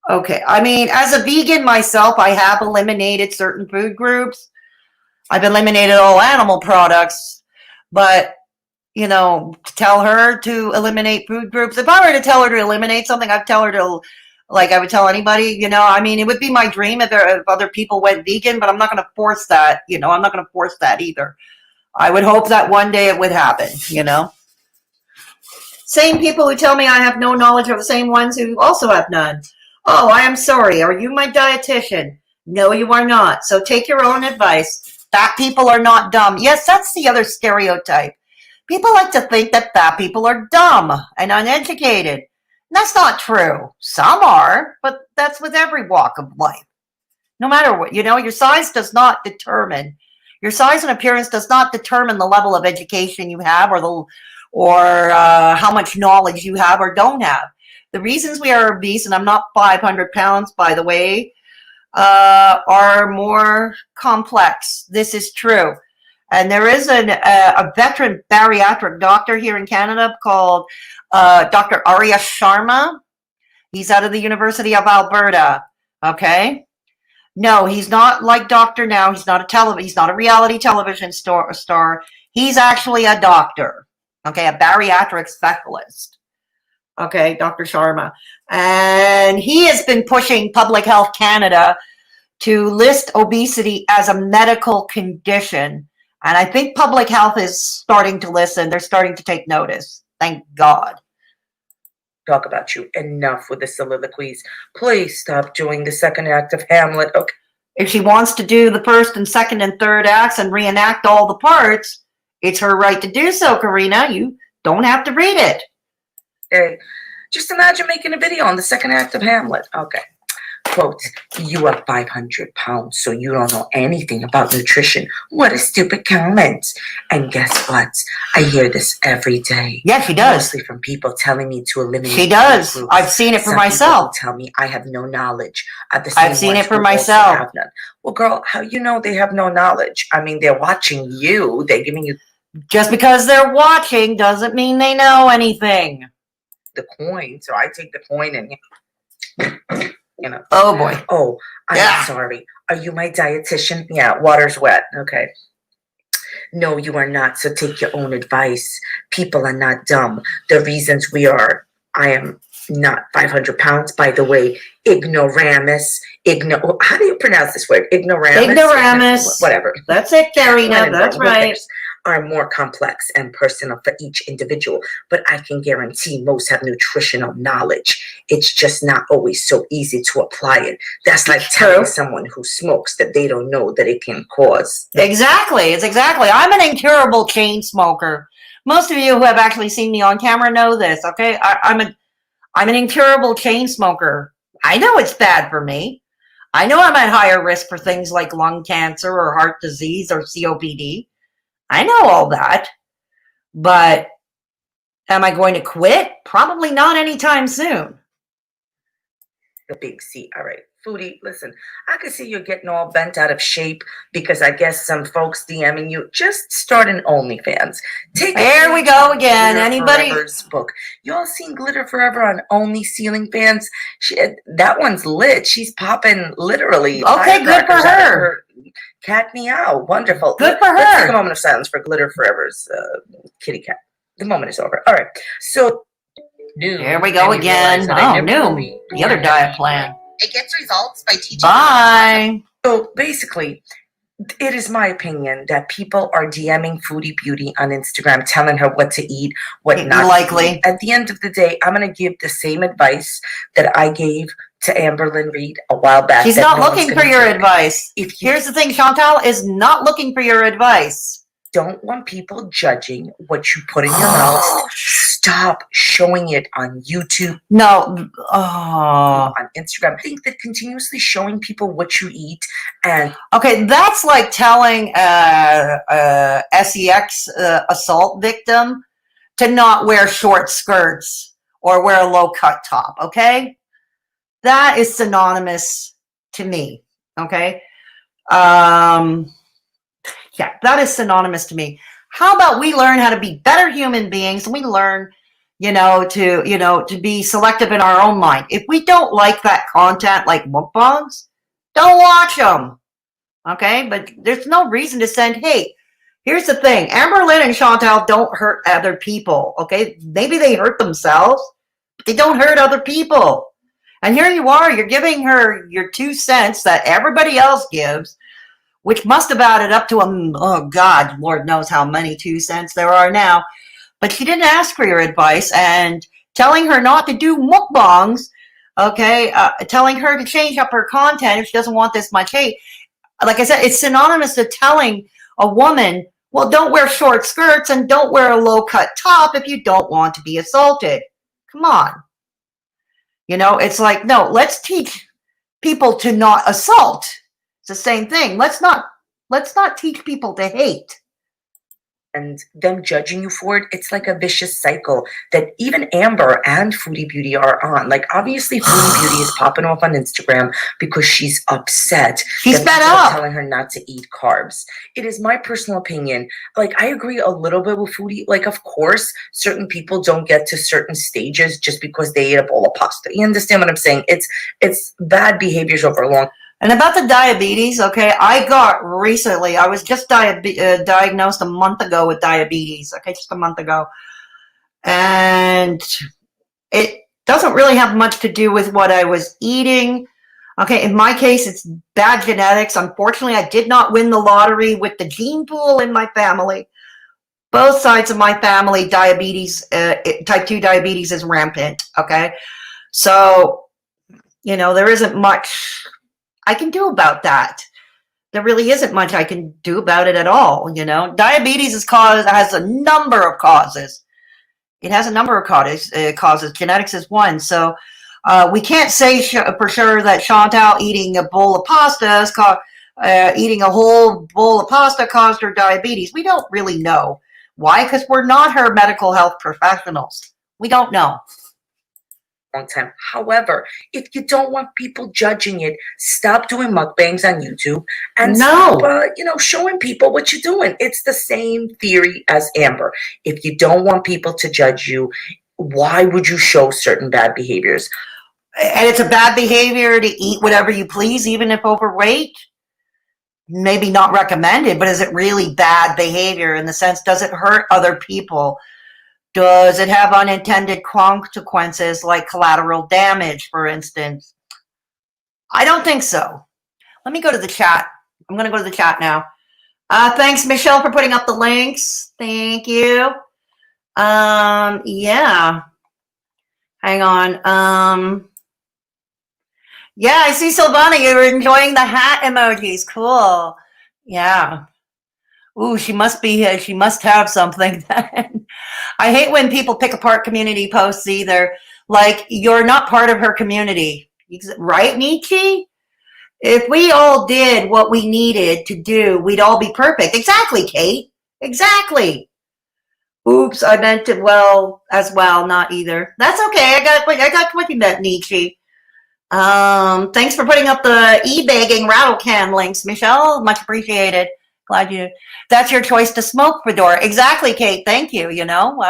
I mean, as a vegan myself, I have eliminated certain food groups. I've eliminated all animal products. But, you know, to tell her to eliminate food groups, if I were to tell her to eliminate something, I'd tell her to, like I would tell anybody, you know, I mean, it would be my dream if other people went vegan, but I'm not going to force that, you know, I'm not going to force that either. I would hope that one day it would happen, you know. Same people who tell me I have no knowledge are the same ones who also have none. Oh, I am sorry. Are you my dietitian? No, you are not. So take your own advice. Fat people are not dumb. Yes, that's the other stereotype. People like to think that fat people are dumb and uneducated. That's not true. Some are, but that's with every walk of life. No matter what, you know, your size does not determine. Your size and appearance does not determine the level of education you have or how much knowledge you have or don't have. The reasons we are obese, and I'm not 500 pounds, by the way, are more complex. This is true. And there is a veteran bariatric doctor here in Canada called Dr. Arya Sharma. He's out of the University of Alberta. Okay? No, he's not like Dr. Now. He's not a reality television star. He's actually a doctor. Okay, a bariatric specialist. Okay, Dr. Sharma. And he has been pushing Public Health Canada to list obesity as a medical condition. And I think Public Health is starting to listen. They're starting to take notice. Thank God. Talk about you. Enough with the soliloquies. Please stop doing the second act of Hamlet. Okay. If she wants to do the first and second and third acts and reenact all the parts, it's her right to do so, Karina. You don't have to read it. Okay. Just imagine making a video on the second act of Hamlet. Okay. Quote, you are 500 pounds, so you don't know anything about nutrition. What a stupid comment. And guess what? I hear this every day. Yeah, she does. Mostly from people telling me to eliminate. She does. I've seen it for myself. Tell me I have no knowledge. I've seen it for myself. Well, girl, how you know they have no knowledge? I mean, they're watching you. They're giving you. Just because they're watching doesn't mean they know anything. The coin. So I take the coin and, you know. Oh, boy. Oh, I'm sorry. Are you my dietitian? Yeah, water's wet. Okay. No, you are not. So take your own advice. People are not dumb. The reasons I am not 500 pounds, by the way, ignoramus. How do you pronounce this word? Ignoramus. Whatever. That's it, Karina. That's right. Are more complex and personal for each individual, but I can guarantee most have nutritional knowledge. It's just not always so easy to apply it. That's like telling someone who smokes that they don't know that it can cause. Exactly. I'm an incurable chain smoker. Most of you who have actually seen me on camera know this, okay? I'm an incurable chain smoker. I know it's bad for me. I know I'm at higher risk for things like lung cancer or heart disease or COPD. I know all that. But am I going to quit? Probably not anytime soon. The big C. All right. Foodie, listen, I can see you're getting all bent out of shape because I guess some folks DMing you. Just start an OnlyFans. There we go again. Glitter Anybody? Forever's book. You all seen Glitter Forever on Only Ceiling Fans? That one's lit. She's popping literally. Okay, good for her. Cat meow. Wonderful. Good for Let's take her. a moment of silence for Glitter Forever's kitty cat. The moment is over. All right. So, Here we go again. Oh, Noom. The other diet plan. It gets results by teaching. Bye. So basically, it is my opinion that people are DMing Foodie Beauty on Instagram, telling her what to eat, what not Likely. to eat. At the end of the day, I'm going to give the same advice that I gave to Amberlynn Reid a while back. She's that not no one's looking gonna for your take. advice. If you Here's the thing, Chantal is not looking for your advice. don't want people judging what you put in your mouth, stop showing it on YouTube, No. Oh. on Instagram. I think that continuously showing people what you eat and Okay, that's like telling sex assault victim to not wear short skirts or wear a low cut top. Okay, that is synonymous to me. Okay, yeah, that is synonymous to me. How about we learn how to be better human beings? And we learn, to be selective in our own mind. If we don't like that content, like mukbangs, don't watch them. Okay, but there's no reason to send hate. Here's the thing: Amberlynn and Chantal don't hurt other people. Okay, maybe they hurt themselves, but they don't hurt other people. And here you are, you're giving her your 2 cents that everybody else gives, which must have added up to oh God, Lord knows how many 2 cents there are now. But she didn't ask for your advice, and telling her not to do mukbangs, okay, telling her to change up her content if she doesn't want this much hate. Like I said, it's synonymous to telling a woman, well, don't wear short skirts and don't wear a low-cut top if you don't want to be assaulted. Come on. It's like, no, let's teach people to not assault. It's the same thing. Let's not teach people to hate. and them judging you for it, it's like a vicious cycle that even Amber and Foodie Beauty are on. Like, obviously, Foodie Beauty is popping off on Instagram because she's upset. She's that fed people are up. telling her not to eat carbs. It is my personal opinion. Like, I agree a little bit with Foodie. Like, of course, certain people don't get to certain stages just because they ate a bowl of pasta. You understand what I'm saying? It's bad behaviors over long. And about the diabetes, okay, I was just diagnosed a month ago with diabetes, okay, just a month ago. And it doesn't really have much to do with what I was eating. Okay, in my case, it's bad genetics. Unfortunately, I did not win the lottery with the gene pool in my family. Both sides of my family, diabetes, type 2 diabetes is rampant, okay? So, there isn't much I can do about that. There really isn't much I can do about it at all. Diabetes has a number of causes. It has a number of causes. Genetics is one. So we can't say for sure that Chantal eating a bowl of pasta eating a whole bowl of pasta caused her diabetes. We don't really know. Why? Because we're not her medical health professionals. We don't know. Long time. However, if you don't want people judging it, stop doing mukbangs on YouTube and stop, showing people what you're doing. It's the same theory as Amber. If you don't want people to judge you, why would you show certain bad behaviors? And it's a bad behavior to eat whatever you please, even if overweight. Maybe not recommended, but is it really bad behavior in the sense, does it hurt other people? Does it have unintended consequences like collateral damage, for instance? I don't think so. Let me go to the chat. I'm going to go to the chat now. Thanks, Michelle, for putting up the links. Thank you. Yeah. Hang on. Yeah, I see, Silvana, you're enjoying the hat emojis. Cool. Yeah. Ooh, she must be. She must have something. Then I hate when people pick apart community posts. Either like you're not part of her community, right, Nietzsche? If we all did what we needed to do, we'd all be perfect. Exactly, Kate. Exactly. Oops, I meant it well as well. Not either. That's okay. I got what you meant, Nietzsche. Thanks for putting up the e-bagging rattle can links, Michelle. Much appreciated. Glad you. That's your choice to smoke, Fedora. Exactly, Kate. Thank you. You know,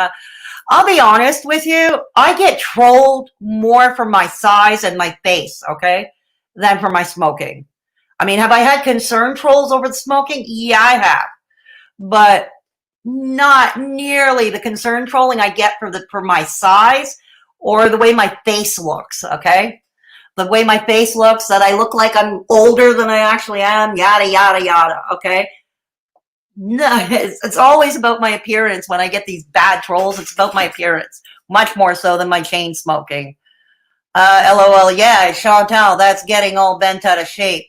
I'll be honest with you. I get trolled more for my size and my face, okay, than for my smoking. I mean, have I had concern trolls over the smoking? Yeah, I have, but not nearly the concern trolling I get for my size or the way my face looks. Okay. The way my face looks, that I look like I'm older than I actually am, yada, yada, yada, okay? No, it's always about my appearance. When I get these bad trolls, it's about my appearance, much more so than my chain smoking. LOL, yeah, Chantal, that's getting all bent out of shape.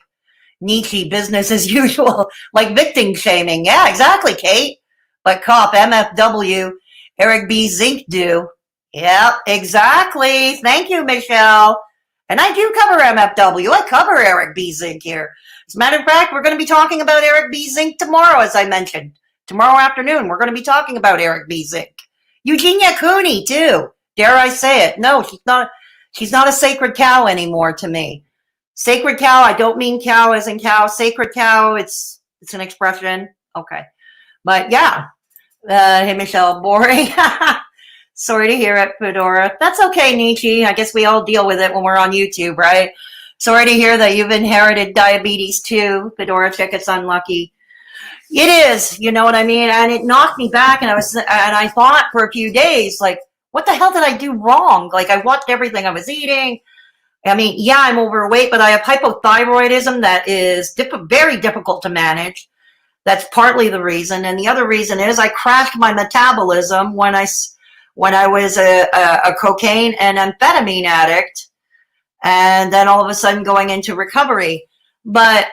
Nietzsche, business as usual, like victim shaming. Yeah, exactly, Kate. But cop, MFW, Eric B. Zink do. Yep, exactly. Thank you, Michelle. And I do cover MFW. I cover Eric B. Zink here. As a matter of fact, we're going to be talking about Eric B. Zink tomorrow, as I mentioned. Tomorrow afternoon, we're going to be talking about Eric B. Zink. Eugenia Cooney, too. Dare I say it? No, she's not a sacred cow anymore to me. Sacred cow, I don't mean cow as in cow. Sacred cow, it's an expression. Okay. But yeah. Hey, Michelle, boring. Sorry to hear it, Fedora. That's okay, Nietzsche. I guess we all deal with it when we're on YouTube, right? Sorry to hear that you've inherited diabetes too, Fedora Chick. It's unlucky. It is, you know what I mean? And it knocked me back, and I thought for a few days, like, what the hell did I do wrong? Like, I watched everything I was eating. I mean, yeah, I'm overweight, but I have hypothyroidism that is very difficult to manage. That's partly the reason. And the other reason is I crashed my metabolism when I was a cocaine and amphetamine addict, and then all of a sudden going into recovery. But,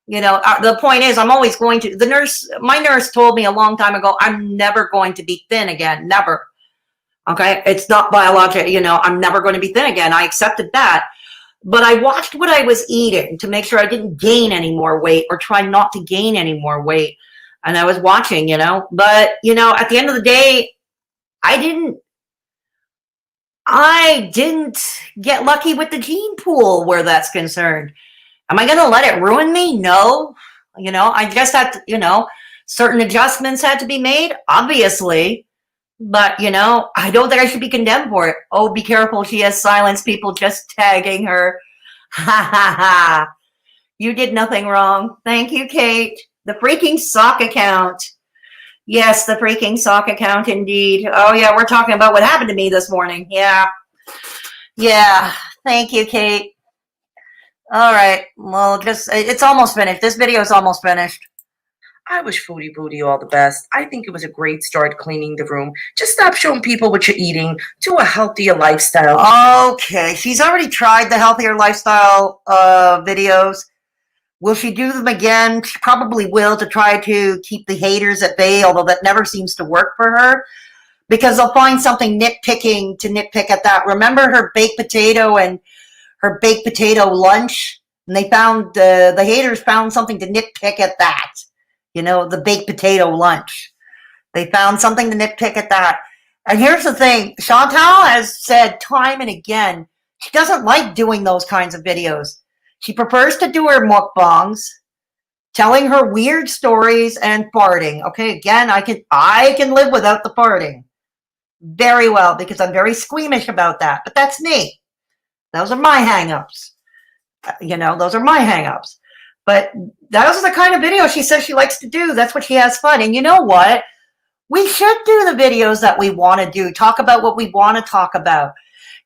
you know, the point is, I'm always going to, my nurse told me a long time ago, I'm never going to be thin again. Never. Okay. It's not biological. You know, I'm never going to be thin again. I accepted that. But I watched what I was eating to make sure I didn't gain any more weight or try not to gain any more weight. And I was watching, you know, but, you know, at the end of the day, I didn't get lucky with the gene pool where that's concerned. Am I going to let it ruin me? No. You know, I just had to, you know, certain adjustments had to be made, obviously. But, you know, I don't think I should be condemned for it. Oh, be careful. She has silenced people just tagging her. Ha ha ha. You did nothing wrong. Thank you, Kate. The freaking sock account. Yes, the freaking sock account indeed. Oh, yeah, we're talking about what happened to me this morning. Yeah. Yeah. Thank you, Kate. All right. Well, it's almost finished. This video is almost finished. I wish Foodie Booty all the best. I think it was a great start cleaning the room. Just stop showing people what you're eating. Do a healthier lifestyle. Okay. She's already tried the healthier lifestyle videos. Will she do them again? She probably will, to try to keep the haters at bay, although that never seems to work for her, because they'll find something nitpicking to nitpick at that. Remember her baked potato and her baked potato lunch? And they found, the haters found something to nitpick at that. You know, the baked potato lunch. They found something to nitpick at that. And here's the thing. Chantal has said time and again, she doesn't like doing those kinds of videos. She prefers to do her mukbangs, telling her weird stories and farting. Okay, again, I can live without the farting very well, because I'm very squeamish about that. But that's me. Those are my hang-ups. You know, those are my hang-ups. But those are the kind of videos she says she likes to do. That's what she has fun. And you know what? We should do the videos that we want to do. Talk about what we want to talk about.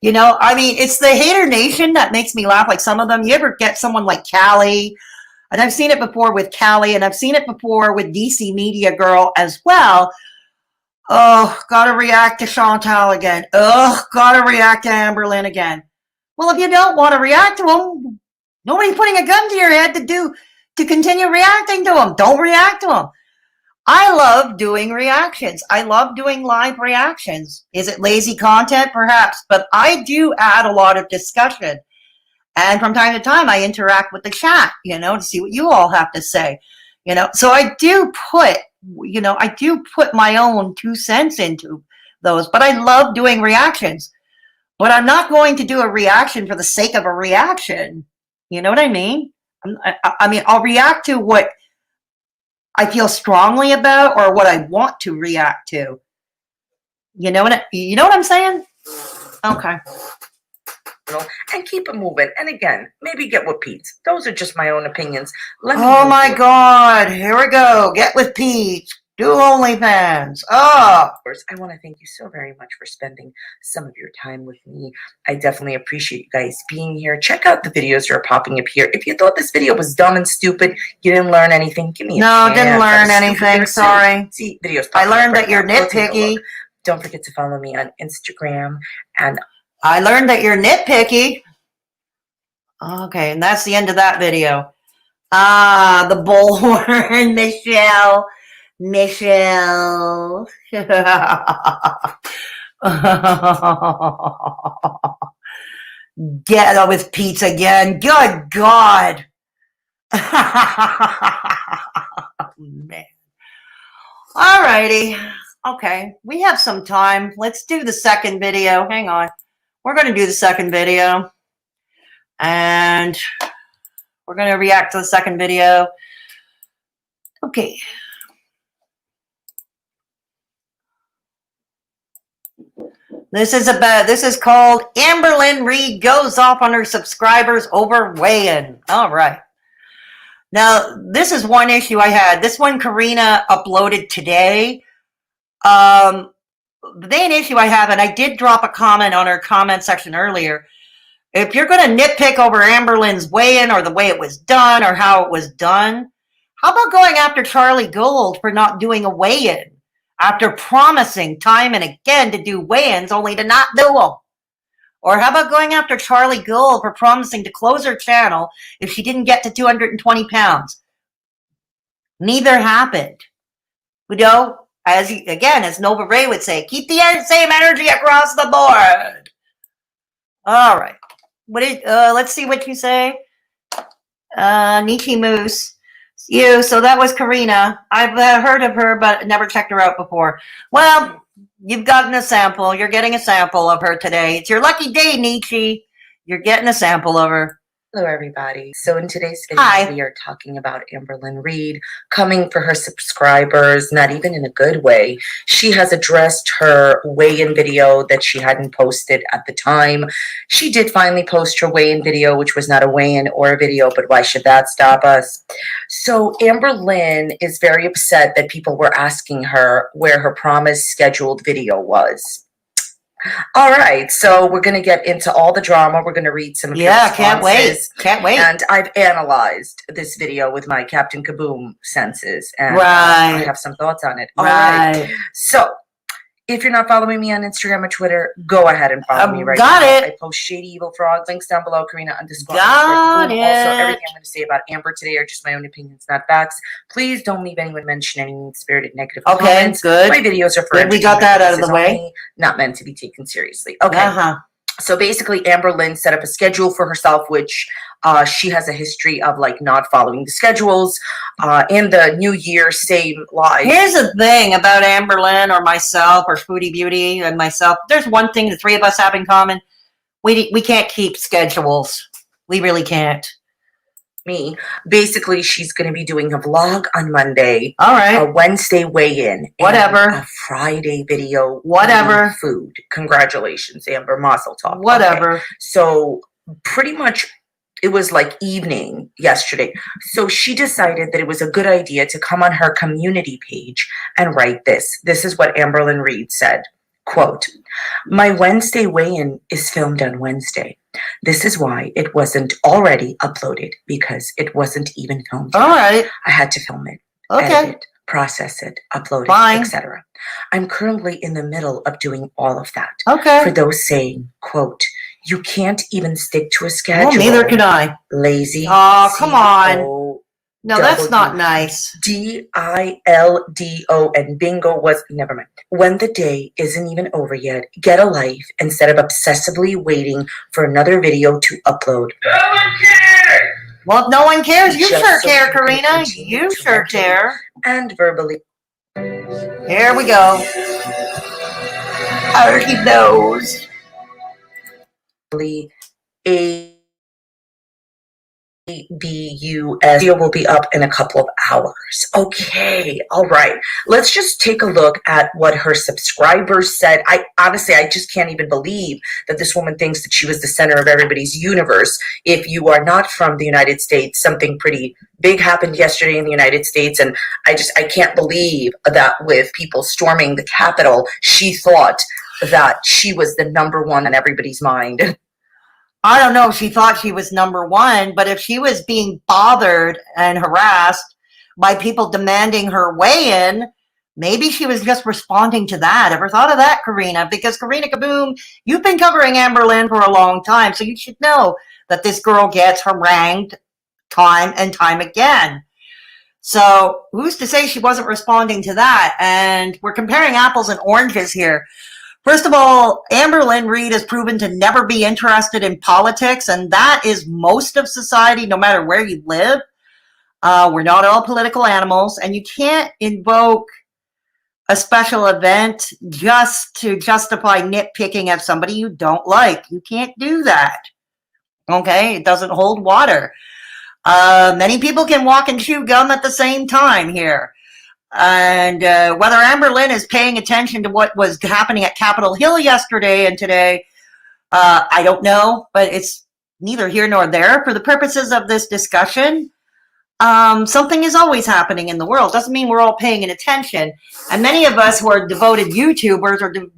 You know, I mean, it's the hater nation that makes me laugh. Like some of them, you ever get someone like Callie, and I've seen it before with Callie, and I've seen it before with DC Media Girl as well. Oh, gotta react to Chantal again. Oh, gotta react to Amberlynn again. Well, if you don't want to react to them, nobody's putting a gun to your head to continue reacting to them. Don't react to them. I love doing reactions. I love doing live reactions. Is it lazy content? Perhaps, but I do add a lot of discussion. And from time to time, I interact with the chat, to see what you all have to say, So I do put, my own 2 cents into those, but I love doing reactions. But I'm not going to do a reaction for the sake of a reaction. You know what I mean? I mean, I'll react to what I feel strongly about or what I want to react to. You know what I'm saying? Okay. And keep it moving. And again, maybe get with Pete. Those are just my own opinions. Oh my God. Here we go. Get with Pete. Do OnlyFans. Oh. I want to thank you so very much for spending some of your time with me. I definitely appreciate you guys being here. Check out the videos that are popping up here. If you thought this video was dumb and stupid, you didn't learn anything, give me a chance. No, didn't learn anything. Sorry. See, videos I learned that you're nitpicky. Don't forget to follow me on Instagram. And I learned that you're nitpicky. Okay, and that's the end of that video. Ah, the bullhorn, Michelle. Get up with pizza again. Good God. Man. Alrighty. Okay, we have some time. Let's do the second video. Hang on. We're going to do the second video. And we're going to react to the second video. Okay. This is called Amberlynn Reid Goes Off on Her Subscribers Over Weigh-In. All right. Now, this is one issue I had. This one Karina uploaded today. The main issue I have, and I did drop a comment on her comment section earlier. If you're going to nitpick over Amberlynn's weigh-in or the way it was done or how it was done, how about going after Charlie Gold for not doing a weigh-in after promising time and again to do weigh-ins only to not do them? Or how about going after Charlie Gold for promising to close her channel if she didn't get to 220 pounds? Neither happened. As Nova Ray would say, keep the same energy across the board. All right. Let's see what you say. Nietzsche Moose. So that was Karina. I've heard of her, but never checked her out before. Well, you've gotten a sample. You're getting a sample of her today. It's your lucky day, Nietzsche. You're getting a sample of her. Hello, everybody. So in today's video, we are talking about Amberlynn Reid coming for her subscribers, not even in a good way. She has addressed her weigh-in video that she hadn't posted at the time. She did finally post her weigh-in video, which was not a weigh-in or a video, but why should that stop us? So Amberlynn is very upset that people were asking her where her promised scheduled video was. All right, so we're going to get into all the drama. We're going to read some of your responses. Can't wait. And I've analyzed this video with my Captain Kaboom senses, and right. I have some thoughts on it. All right. So if you're not following me on Instagram or Twitter, go ahead and follow me right now. Got it. I post Shady Evil Frog. Links down below. Karina _ Got it. Also, everything I'm going to say about Amber today are just my own opinions, not facts. Please don't leave anyone mention any mean-spirited negative comments. Good. My videos are for good. We got that out of the way. Only, not meant to be taken seriously. Okay. So basically, Amberlynn set up a schedule for herself, which she has a history of not following the schedules. In the new year, same lies. Here's the thing about Amberlynn or myself or Foodie Beauty and myself. There's one thing the three of us have in common. We can't keep schedules. We really can't. Me. Basically, she's going to be doing a vlog on Monday. All right. A Wednesday weigh-in. Whatever. A Friday video. Whatever. Food. Congratulations, Amber. Mazel tov. Whatever. Okay. So pretty much it was evening yesterday. So she decided that it was a good idea to come on her community page and write this. This is what Amberlynn Reid said. Quote, my Wednesday weigh-in is filmed on Wednesday. This is why it wasn't already uploaded, because it wasn't even filmed. All right. I had to film it, okay, edit it, process it, upload it, etc. I'm currently in the middle of doing all of that. Okay. For those saying, quote, you can't even stick to a schedule. Well, neither can I. Lazy. Oh, come on. No, that's not nice. DILDO, and bingo was, never mind. When the day isn't even over yet, get a life instead of obsessively waiting for another video to upload. No one cares! Well, if no one cares, you Just sure so care, you can Karina. continue You to sure mentally care. and verbally. Here we go. Already knows. ABUS video will be up in a couple of hours. Okay, all right. Let's just take a look at what her subscribers said. I just can't even believe that this woman thinks that she was the center of everybody's universe. If you are not from the United States, something pretty big happened yesterday in the United States, and I can't believe that with people storming the Capitol, she thought that she was the number one on everybody's mind. I don't know if she thought she was number one, but if she was being bothered and harassed by people demanding her weigh-in, maybe she was just responding to that. Ever thought of that, Karina? Because Karina Kaboom, you've been covering Amberlynn for a long time, so you should know that this girl gets harangued time and time again. So who's to say she wasn't responding to that? And we're comparing apples and oranges here. First of all, Amberlynn Reid has proven to never be interested in politics, and that is most of society, no matter where you live. We're not all political animals, and you can't invoke a special event just to justify nitpicking at somebody you don't like. You can't do that. Okay? It doesn't hold water. Many people can walk and chew gum at the same time here. And whether Amberlynn is paying attention to what was happening at Capitol Hill yesterday and today, I don't know, but it's neither here nor there. For the purposes of this discussion, something is always happening in the world. Doesn't mean we're all paying attention. And many of us who are devoted YouTubers,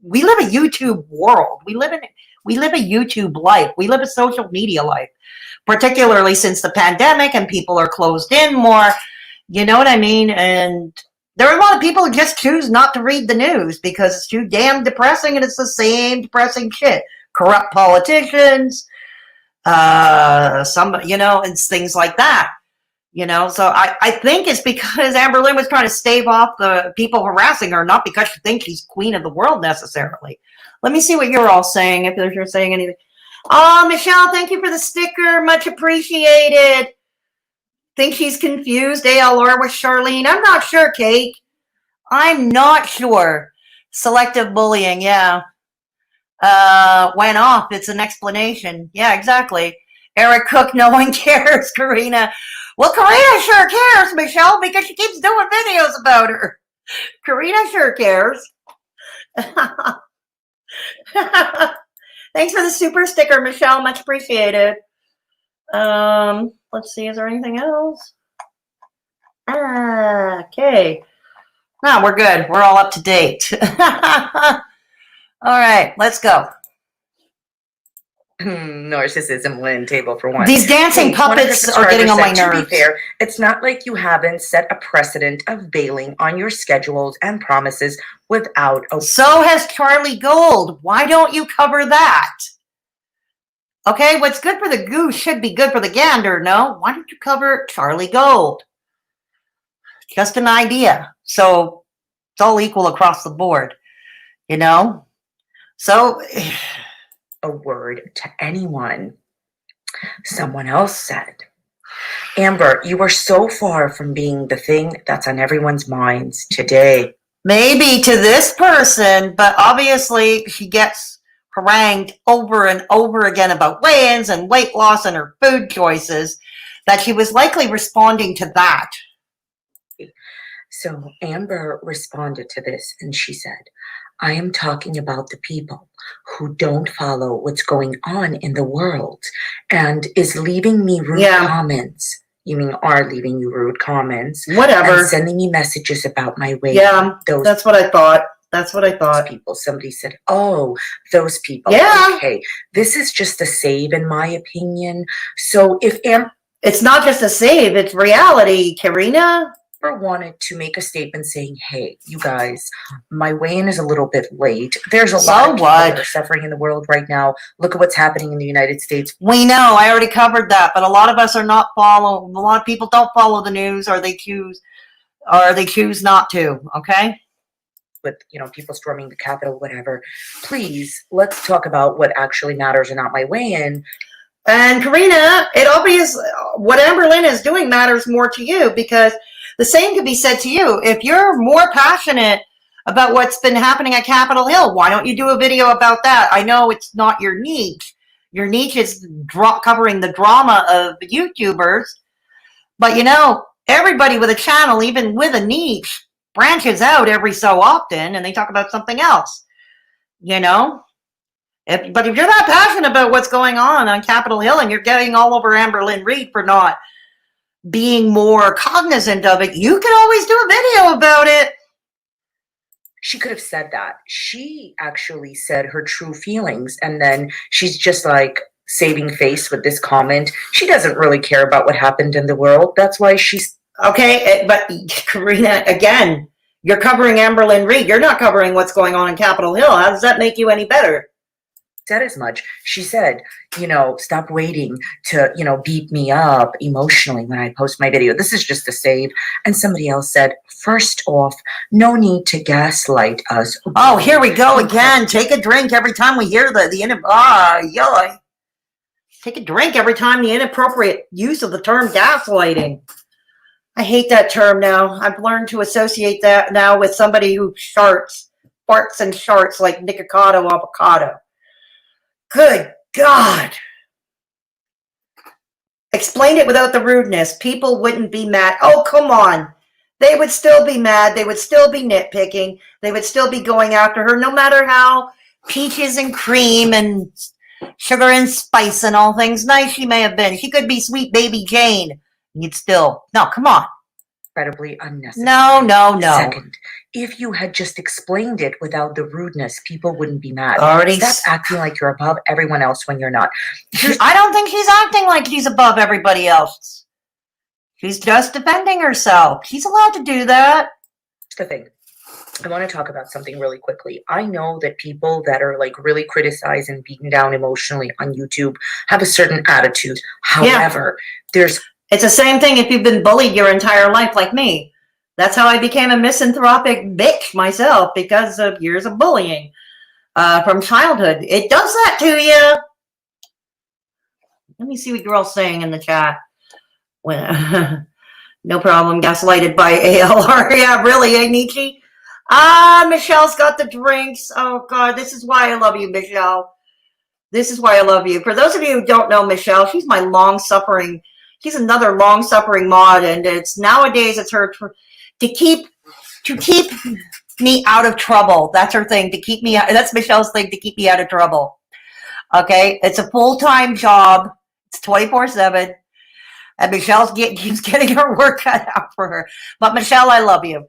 we live a YouTube world. We live a YouTube life. We live a social media life, particularly since the pandemic and people are closed in more. You know what I mean? And there are a lot of people who just choose not to read the news because it's too damn depressing, and it's the same depressing shit. Corrupt politicians, it's things like that. So I think it's because Amberlynn was trying to stave off the people harassing her, not because she thinks she's queen of the world necessarily. Let me see what you're all saying, if you're saying anything. Oh, Michelle, thank you for the sticker. Much appreciated. Think she's confused ALR with Charlene. I'm not sure, Kate. I'm not sure. Selective bullying, yeah. Went off. It's an explanation. Yeah, exactly. Eric Cook, no one cares, Karina. Well, Karina sure cares, Michelle, because she keeps doing videos about her. Karina sure cares. Thanks for the super sticker, Michelle. Much appreciated. Let's see, is there anything else? Okay. No, we're good. We're all up to date. All right, let's go. Narcissism win table for one. These dancing puppets are getting on my nerves. To be fair, it's not like you haven't set a precedent of bailing on your schedules and promises without a... So has Charlie Gold. Why don't you cover that? Okay, what's good for the goose should be good for the gander, no? Why don't you cover Charlie Gold? Just an idea. So it's all equal across the board, So... a word to anyone. Someone else said, Amber, you are so far from being the thing that's on everyone's minds today. Maybe to this person, but obviously she gets harangued over and over again about weigh-ins and weight loss and her food choices, that she was likely responding to that. So Amber responded to this and she said, I am talking about the people who don't follow what's going on in the world and is leaving me rude comments. You mean are leaving you rude comments. Whatever. And sending me messages about my weight. Yeah, that's what I thought. That's what I thought. People, somebody said, oh, those people. Yeah. Okay, this is just a save in my opinion. So if it's not just a save, it's reality, Karina. Amber wanted to make a statement saying, hey, you guys, my weigh-in is a little bit late. There's a lot of people that are suffering in the world right now. Look at what's happening in the United States. We know, I already covered that, but a lot of us are not a lot of people don't follow the news, or they choose not to, okay? With, you know, people storming the Capitol, whatever. Please, let's talk about what actually matters and not my weigh-in. And Karina, it obvious what Amberlynn is doing matters more to you, because the same could be said to you. If you're more passionate about what's been happening at Capitol Hill, why don't you do a video about that? I know it's not your niche. Your niche is covering the drama of YouTubers. But, you know, everybody with a channel, even with a niche, branches out every so often, and they talk about something else, you know? But if you're not passionate about what's going on Capitol Hill, and you're getting all over Amberlynn Reid for not being more cognizant of it, you can always do a video about it. She could have said that. She actually said her true feelings, and then she's just like saving face with this comment. She doesn't really care about what happened in the world. That's why she's... Okay, but Karina, again, you're covering Amberlynn Reid. You're not covering what's going on in Capitol Hill. How does that make you any better? Said as much. She said, you know, stop waiting to, you know, beat me up emotionally when I post my video. This is just a save. And somebody else said, first off, no need to gaslight us. Oh, here we go again. Take a drink every time we hear take a drink every time the inappropriate use of the term gaslighting. I hate that term now. I've learned to associate that now with somebody who farts and sharts like Nikocado avocado. Good God. Explain it without the rudeness. People wouldn't be mad. Oh, come on. They would still be mad. They would still be nitpicking. They would still be going after her, no matter how peaches and cream and sugar and spice and all things nice she may have been. She could be sweet baby Jane. You'd still, no, come on. Incredibly unnecessary. No. Second, if you had just explained it without the rudeness, people wouldn't be mad. Stop acting like you're above everyone else when you're not. I don't think she's acting like she's above everybody else. She's just defending herself. She's allowed to do that. Here's the thing. I want to talk about something really quickly. I know that people that are like really criticized and beaten down emotionally on YouTube have a certain attitude. However, it's the same thing if you've been bullied your entire life like me. That's how I became a misanthropic bitch myself, because of years of bullying from childhood. It does that to you. Let me see what you're all saying in the chat. No problem. Gaslighted by ALR. Yeah, really, eh, Nietzsche? Michelle's got the drinks. Oh, God, this is why I love you, Michelle. This is why I love you. For those of you who don't know Michelle, she's my long-suffering... She's another long-suffering mod, and nowadays it's her to keep me out of trouble. That's her thing, to keep me out. That's Michelle's thing, to keep me out of trouble. Okay, it's a full-time job. It's 24/7, and Michelle's keeps getting her work cut out for her. But Michelle, I love you.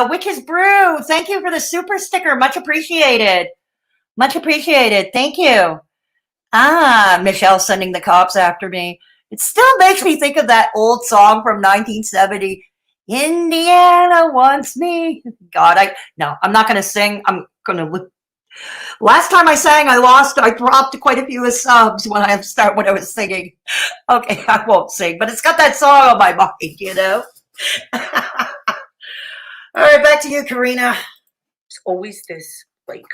Witch's Brew, thank you for the super sticker. Much appreciated. Much appreciated. Thank you. Michelle's sending the cops after me. It still makes me think of that old song from 1970. Indiana wants me. God, I'm not going to sing. I'm going to look. Last time I sang, I dropped quite a few subs when I was singing. Okay, I won't sing, but it's got that song on my mind, you know? All right, back to you, Karina. There's always this, like,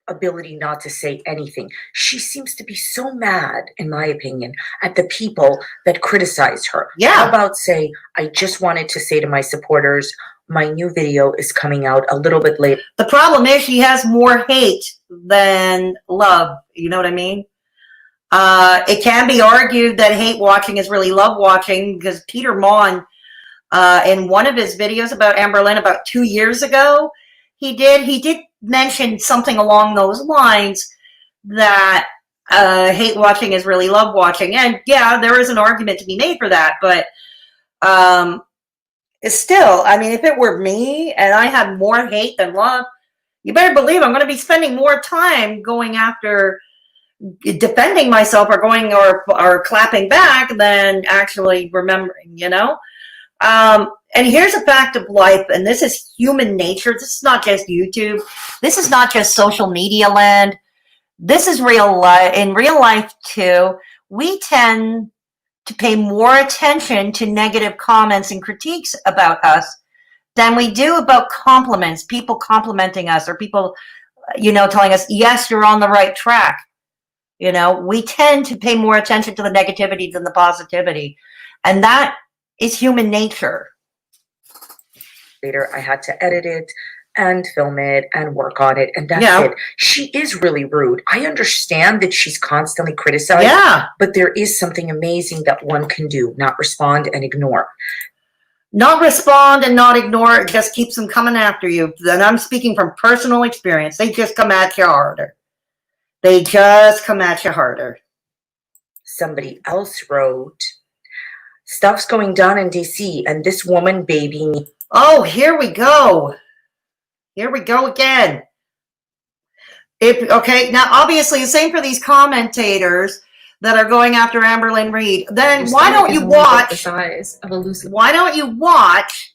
ability not to say anything. She seems to be so mad, in my opinion, at the people that criticize her. Yeah. How about say, I just wanted to say to my supporters, my new video is coming out a little bit late. The problem is she has more hate than love. You know what I mean? It can be argued that hate watching is really love watching, because Peter Mon, in one of his videos about Amberlynn about 2 years ago, he did mention something along those lines, that hate watching is really love watching. And yeah, there is an argument to be made for that, but it's still, I mean, if it were me and I had more hate than love, you better believe I'm going to be spending more time going after defending myself or clapping back than actually remembering, you know? And here's a fact of life, and this is human nature. This is not just YouTube. This is not just social media land. This is real life. In real life, too, we tend to pay more attention to negative comments and critiques about us than we do about compliments, people complimenting us, or people, telling us, yes, you're on the right track. We tend to pay more attention to the negativity than the positivity. And that is human nature. Later, I had to edit it and film it and work on it, and that's it. She is really rude. I understand that she's constantly criticized, but there is something amazing that one can do, not respond and ignore. Not respond and not ignore, it just keeps them coming after you. And I'm speaking from personal experience. They just come at you harder. They just come at you harder. Somebody else wrote, stuff's going down in DC, and this woman baby me. Oh, here we go. Here we go again. Okay, now obviously the same for these commentators that are going after Amberlynn Reid. Then why don't you watch the size of a loose? Why don't you watch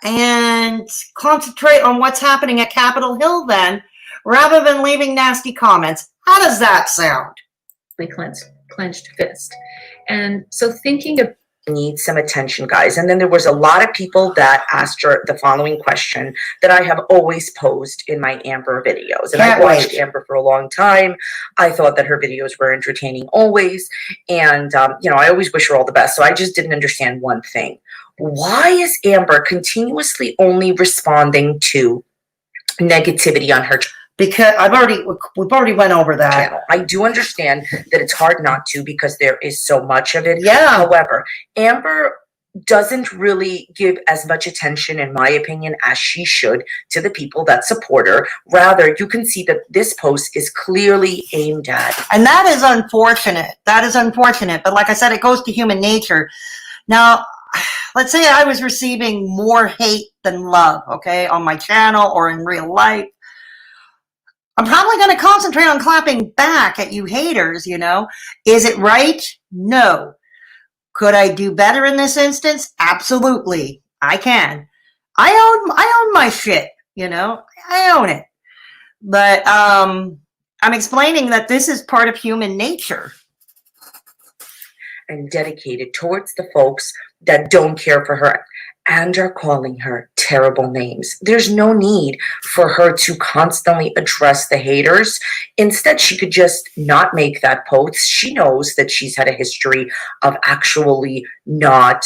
and concentrate on what's happening at Capitol Hill then, rather than leaving nasty comments? How does that sound? Clenched fist. And so thinking of needs some attention, guys. And then there was a lot of people that asked her the following question that I have always posed in my Amber videos. And I watched Amber for a long time. I thought that her videos were entertaining always. And, I always wish her all the best. So I just didn't understand one thing. Why is Amber continuously only responding to negativity on her channel? Because we've already went over that. I do understand that it's hard not to, because there is so much of it. Yeah. However, Amber doesn't really give as much attention, in my opinion, as she should to the people that support her. Rather, you can see that this post is clearly aimed at. And that is unfortunate. That is unfortunate. But like I said, it goes to human nature. Now, let's say I was receiving more hate than love, okay, on my channel or in real life. I'm probably going to concentrate on clapping back at you haters, Is it right? No. Could I do better in this instance? Absolutely. I can. I own my shit, I own it. But I'm explaining that this is part of human nature. And dedicated towards the folks that don't care for her and are calling her terrible names. There's no need for her to constantly address the haters. Instead, she could just not make that post. She knows that she's had a history of actually not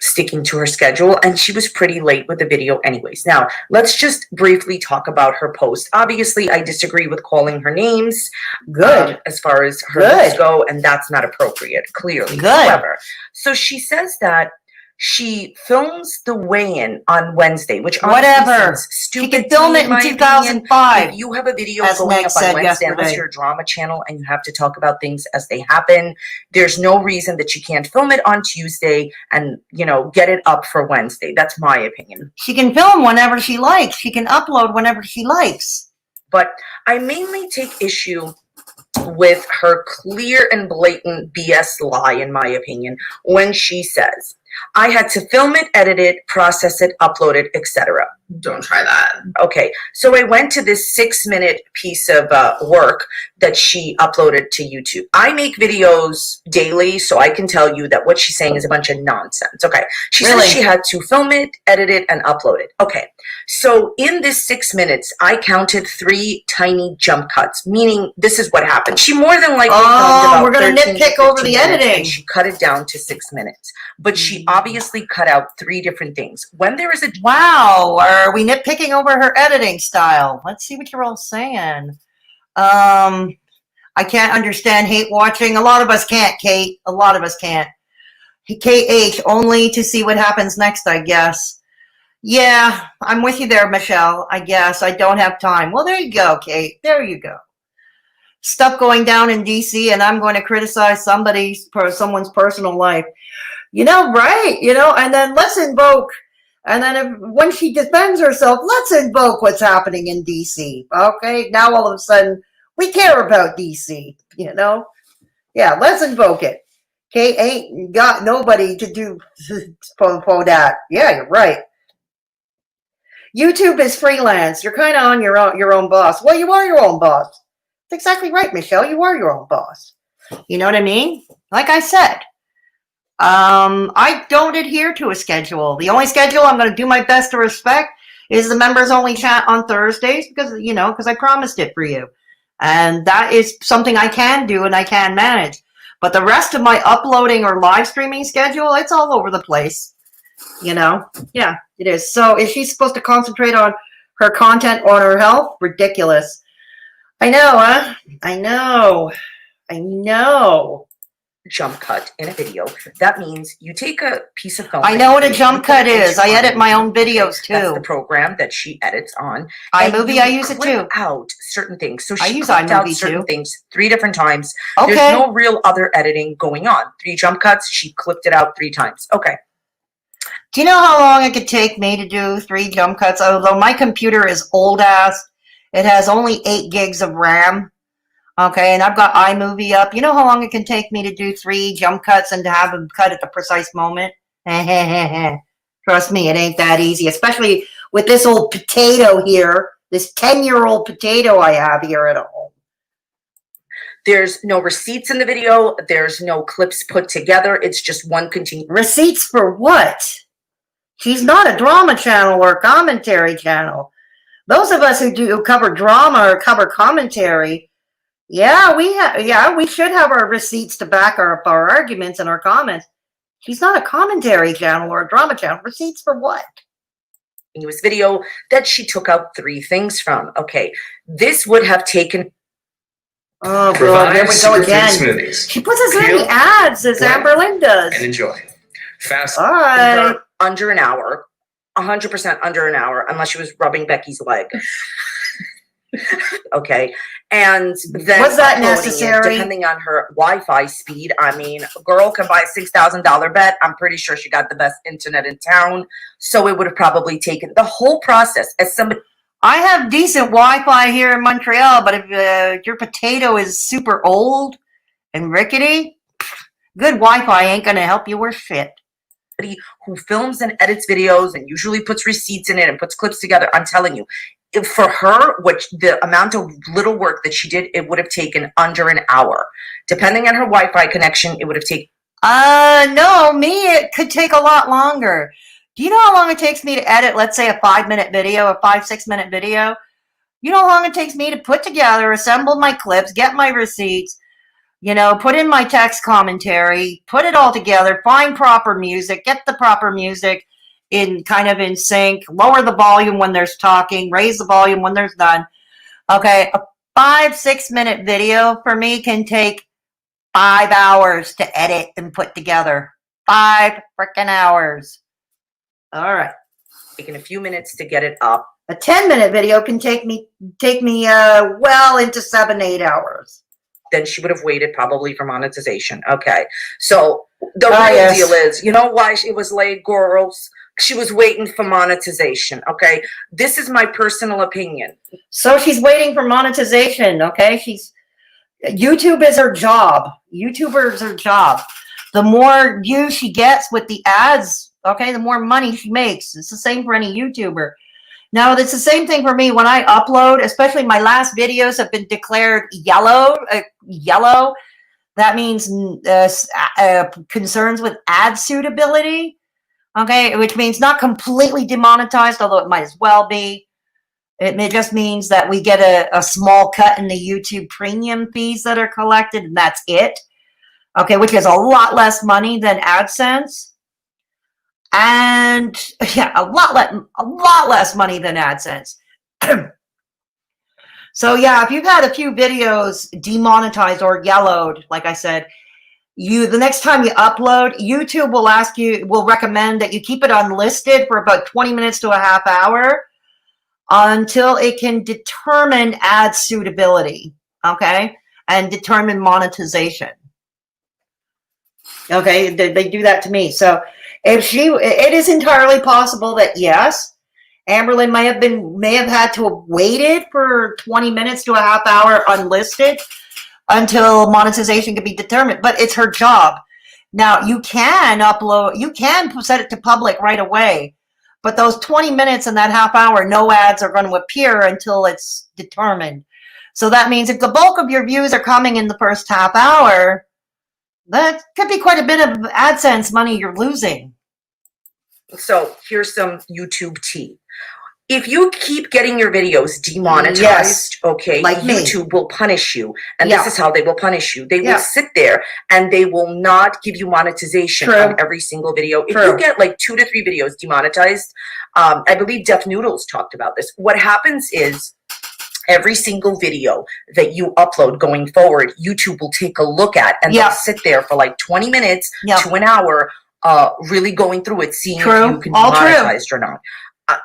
sticking to her schedule, and she was pretty late with the video anyways. Now, let's just briefly talk about her post. Obviously, I disagree with calling her names. Good. As far as her names go, and that's not appropriate, clearly. Good. However, so she says that she films the weigh-in on Wednesday, which whatever. Stupid. She could film it in 2005. If you have a video going up on Wednesday, unless you're a drama channel and you have to talk about things as they happen, there's no reason that she can't film it on Tuesday and, get it up for Wednesday. That's my opinion. She can film whenever she likes. She can upload whenever she likes. But I mainly take issue with her clear and blatant BS lie, in my opinion, when she says, I had to film it, edit it, process it, upload it, etc. Don't try that. Okay, so I went to this 6-minute piece of work that she uploaded to YouTube. I make videos daily, so I can tell you that what she's saying is a bunch of nonsense. Okay, she says she had to film it, edit it, and upload it. Okay, so in this 6 minutes, I counted 3 tiny jump cuts, meaning this is what happened. She more than likely filmed about we're going to nitpick over the editing. And she cut it down to 6 minutes. But she obviously cut out 3 different things. When there is a... Wow, are we nitpicking over her editing style? Let's see what you're all saying. I can't understand hate watching. A lot of us can't, Kate. A lot of us can't. KH, only to see what happens next, I guess. Yeah, I'm with you there, Michelle. I guess I don't have time. Well, there you go, Kate. There you go. Stuff going down in DC, and I'm going to criticize someone's personal life. Right? And then let's invoke. And then when she defends herself, let's invoke what's happening in DC. Okay? Now all of a sudden, we care about DC. Yeah, let's invoke it. Kate ain't got nobody to do for that. Yeah, you're right. YouTube is freelance. You're kind of on your own boss. Well, you are your own boss. That's exactly right, Michelle. You are your own boss. You know what I mean? Like I said, I don't adhere to a schedule. The only schedule I'm going to do my best to respect is the members only chat on Thursdays because I promised it for you. And that is something I can do and I can manage. But the rest of my uploading or live streaming schedule, it's all over the place. Yeah, it is. So is she supposed to concentrate on her content or her health? Ridiculous. I know, huh? I know. Jump cut in a video. That means you take a piece of film. I know what a jump cut is. I edit my own videos too. That's the program that she edits on. iMovie, I use it too. Out certain things. So I she use clipped out iMovie certain too. things 3 different times. Okay. There's no real other editing going on. 3 jump cuts. She clipped it out 3 times. Okay. Do you know how long it could take me to do 3 jump cuts? Although my computer is old ass, it has only 8 gigs of RAM. Okay, and I've got iMovie up. You know how long it can take me to do 3 jump cuts and to have them cut at the precise moment? Trust me, it ain't that easy, especially with this old potato here, this 10-year-old potato I have here at home. There's no receipts in the video. There's no clips put together. It's just one continuous. Receipts for what? She's not a drama channel or a commentary channel. Those of us who cover drama or cover commentary, yeah, we should have our receipts to back our arguments and our comments. She's not a commentary channel or a drama channel. Receipts for what? Continuous video that she took out 3 things from. Okay, this would have taken. Oh, God, there we go again. Smoothies. She puts as many ads as Amberlynn does. And enjoy. Fast. All right. Under an hour. 100% under an hour, unless she was rubbing Becky's leg. Okay. And then was that necessary? Depending on her Wi-Fi speed. I mean, a girl can buy a $6,000 bet. I'm pretty sure she got the best internet in town. So it would have probably taken the whole process as somebody. I have decent Wi-Fi here in Montreal, but if your potato is super old and rickety, good Wi-Fi ain't going to help you worth shit. Who films and edits videos and usually puts receipts in it and puts clips together, I'm telling you, for her, the amount of little work that she did, it would have taken under an hour. Depending on her Wi-Fi connection, it would have taken. No, it could take a lot longer. Do you know how long it takes me to edit, let's say, a 5-minute video, a 5-6-minute video? You know how long it takes me to put together, assemble my clips, get my receipts, put in my text commentary, put it all together, find proper music, get the proper music in sync, lower the volume when there's talking, raise the volume when there's none. Okay, a 5-6-minute video for me can take 5 hours to edit and put together. 5 freaking hours. All right. Taking a few minutes to get it up. A 10-minute video can take me well into 7-8 hours. Then she would have waited probably for monetization. Okay. So the real deal is, you know why it was late, girls? She was waiting for monetization. Okay. This is my personal opinion. So she's waiting for monetization. Okay. YouTube is her job. YouTuber is her job. The more views she gets with the ads, okay, the more money she makes. It's the same for any YouTuber. Now, it's the same thing for me when I upload, especially my last videos have been declared yellow. That means concerns with ad suitability, okay, which means not completely demonetized, although it might as well be. It just means that we get a small cut in the YouTube premium fees that are collected, and that's it, okay, which is a lot less money than AdSense. And yeah, a lot less money than AdSense. So yeah, if you've had a few videos demonetized or yellowed, like I said, the next time you upload, YouTube will recommend that you keep it unlisted for about 20 minutes to a half hour until it can determine ad suitability, okay, and determine monetization. Okay, they do that to me. So it is entirely possible that yes, Amberlynn may have had to have waited for 20 minutes to a half hour unlisted until monetization could be determined. But it's her job. Now you can upload, you can set it to public right away, but those 20 minutes and that half hour, no ads are going to appear until it's determined. So that means if the bulk of your views are coming in the first half hour, that could be quite a bit of AdSense money you're losing. So here's some YouTube tea. If you keep getting your videos demonetized, Yes, okay, like me. YouTube will punish you. And Yeah. this is how they will punish you. They Yeah. will sit there and they will not give you monetization True. on every single video. If True. you get like 2 to 3 videos demonetized, I believe Deaf Noodles talked about this. What happens is every single video that you upload going forward, YouTube will take a look at and Yeah. they'll sit there for like 20 minutes Yeah. to an hour really going through it, seeing True. if you can be All true. monetized or not.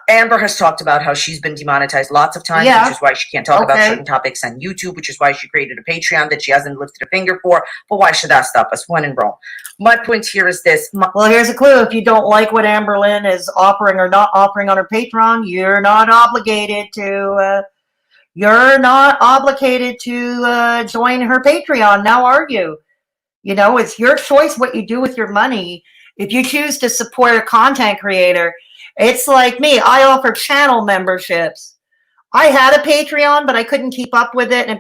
Amber has talked about how she's been demonetized lots of times, Yeah. which is why she can't talk about Okay. certain topics on YouTube, which is why she created a Patreon that she hasn't lifted a finger for. But why should that stop us? When in Rome. My point here is this. Well, here's a clue. If you don't like what Amberlynn is offering or not offering on her Patreon, you're not obligated to join her Patreon. Now, are you? You know, it's your choice what you do with your money. If you choose to support a content creator, it's like me. I offer channel memberships. I had a Patreon, but I couldn't keep up with it, and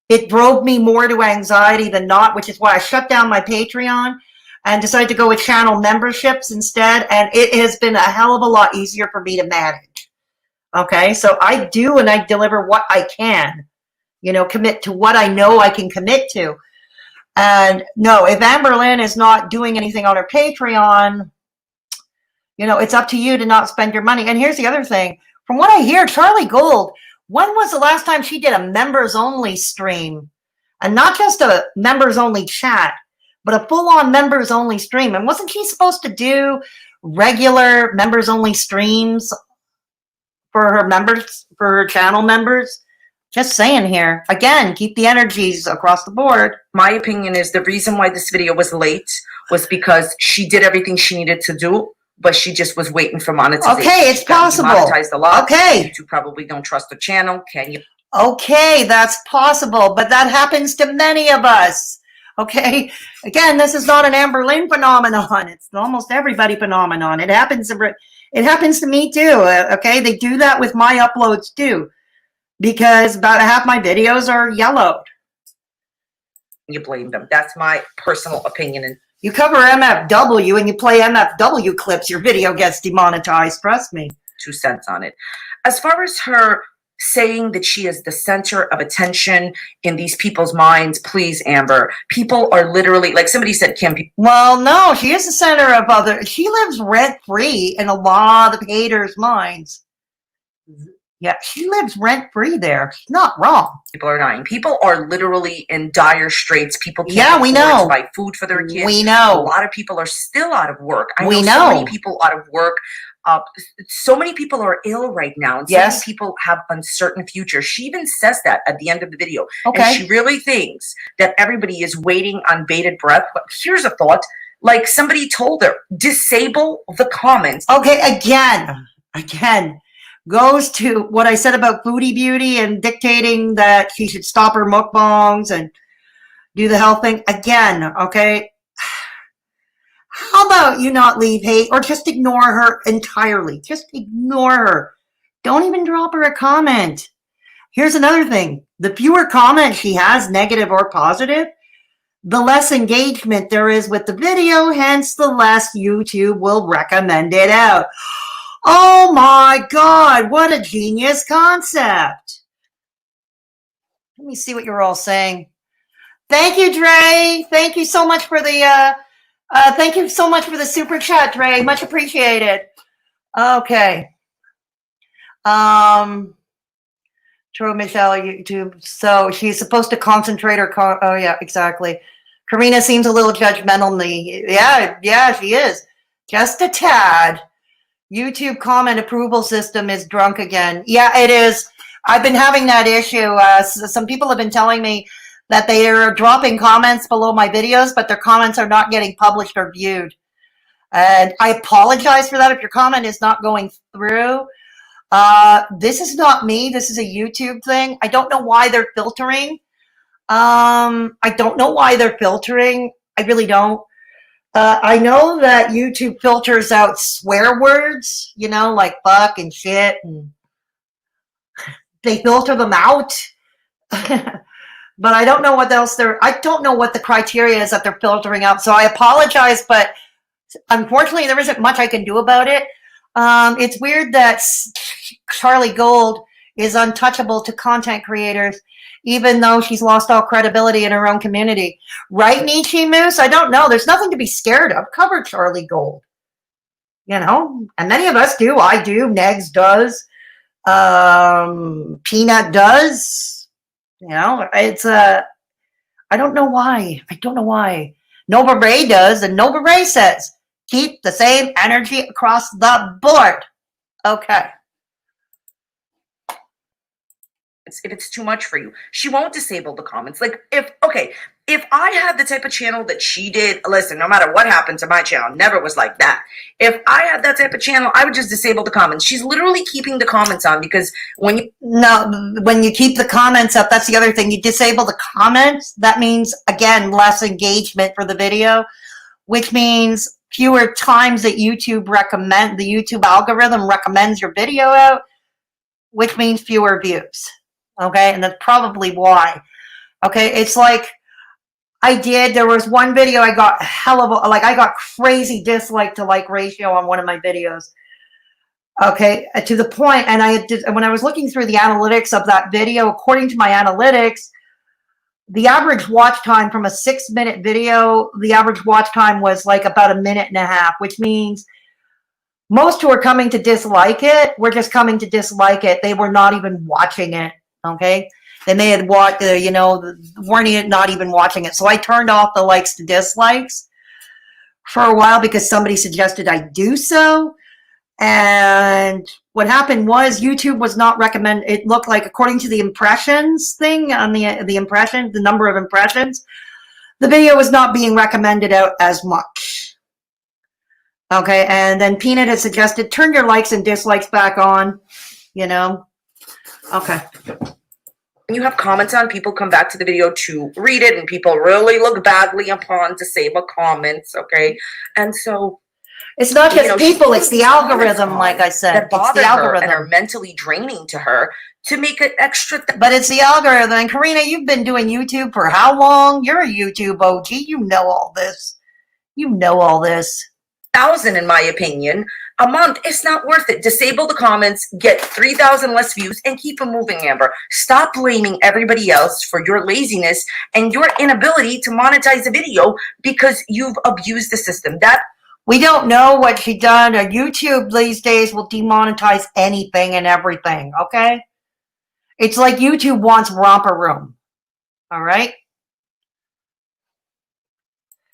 it drove me more to anxiety than not, which is why I shut down my Patreon and decided to go with channel memberships instead. And it has been a hell of a lot easier for me to manage. Okay, so I do, and I deliver what I can, commit to what I know I can commit to. And no, if Amberlynn is not doing anything on her Patreon, it's up to you to not spend your money. And here's the other thing. From what I hear, Charlie Gold, when was the last time she did a members only stream? And not just a members only chat, but a full on members only stream. And wasn't she supposed to do regular members only streams for her members, for her channel members? Just saying here. Again, keep the energies across the board. My opinion is the reason why this video was late was because she did everything she needed to do, but she just was waiting for monetization. Okay, it's possible. Monetized a lot. Okay. You probably don't trust the channel. Can you? Okay, that's possible, but that happens to many of us. Okay, again, this is not an Amberlynn phenomenon. It's almost everybody phenomenon. It happens to me too. Okay, they do that with my uploads too, because about half my videos are yellowed. You blame them. That's my personal opinion. And you cover MFW and you play MFW clips, your video gets demonetized. Trust me. 2 cents on it. As far as her saying that she is the center of attention in these people's minds, please, Amber. People are literally, like somebody said, Kim. Well, no, she is the center of she lives rent-free in a lot of haters' minds. Yeah, she lives rent-free there. She's not wrong. People are dying. People are literally in dire straits. People can't Yeah, we know. buy food for their kids. We know. A lot of people are still out of work. I We know know. so many people out of work. So many people are ill right now, and so Yes. many people have uncertain futures. She even says that at the end of the video. Okay. And she really thinks that everybody is waiting on bated breath. But here's a thought. Like somebody told her, disable the comments. Okay, again, goes to what I said about Foodie Beauty and dictating that she should stop her mukbangs and do the health thing. Again, okay? How about you not leave hate or just ignore her entirely? Just ignore her. Don't even drop her a comment. Here's another thing. The fewer comments she has, negative or positive, the less engagement there is with the video, hence the less YouTube will recommend it out. Oh my God, what a genius concept. Let me see what you're all saying. Thank you, Dre. Thank you so much for the super chat, Dre. Much appreciated. Okay. True, Michelle, YouTube. So she's supposed to concentrate her. Oh yeah, exactly. Karina seems a little judgmental. Yeah, she is. Just a tad. YouTube comment approval system is drunk again. Yeah, it is. I've been having that issue. Some people have been telling me that they are dropping comments below my videos, but their comments are not getting published or viewed. And I apologize for that if your comment is not going through. This is not me. This is a YouTube thing. I don't know why they're filtering. I really don't. I know that YouTube filters out swear words, you know, like fuck and shit, and they filter them out. But I don't know what else I don't know what the criteria is that they're filtering out. So I apologize, but unfortunately there isn't much I can do about it. It's weird that Charlie Gold is untouchable to content creators, even though she's lost all credibility in her own community. Right, Nietzsche Moose? I don't know. There's nothing to be scared of. Cover Charlie Gold. You know, and many of us do. I do. Negs does. Peanut does. You know, it's I don't know why. I don't know why. Nova Ray does, and Nova Ray says, keep the same energy across the board. Okay. If it's too much for you, she won't disable the comments. Like, if I had the type of channel that she did, listen, no matter what happened to my channel, never was like that. If I had that type of channel, I would just disable the comments. She's literally keeping the comments on, because when you keep the comments up, that's the other thing. You disable the comments, that means, again, less engagement for the video, which means fewer times that the YouTube algorithm recommends your video out, which means fewer views. Okay, and that's probably why. Okay, it's like there was one video I got I got crazy dislike to like ratio on one of my videos. Okay, to the point, and when I was looking through the analytics of that video, according to my analytics, the average watch time from a 6-minute video, the average watch time was like about 1.5 minutes, which means most who are coming to dislike it were just coming to dislike it. They were not even watching it. Okay, they may have watched, weren't not even watching it. So I turned off the likes to dislikes for a while because somebody suggested I do so. And what happened was YouTube was not recommend. It looked like, according to the impressions thing on the number of impressions, the video was not being recommended out as much. Okay, and then Peanut had suggested turn your likes and dislikes back on. You know. Okay. When you have comments on, people come back to the video to read it, and people really look badly upon disable comments, okay? And so it's not just people, it's the algorithm, like I said. That bother it's the algorithm. Her and are mentally draining to her to make it extra. But it's the algorithm. And Karina, you've been doing YouTube for how long? You're a YouTube OG. You know all this. You know all this. 1,000, in my opinion, a month. It's not worth it. Disable the comments, get 3,000 less views, and keep them moving, Amber. Stop blaming everybody else for your laziness and your inability to monetize a video because you've abused the system. We don't know what she done. YouTube these days will demonetize anything and everything, okay? It's like YouTube wants romper room, all right?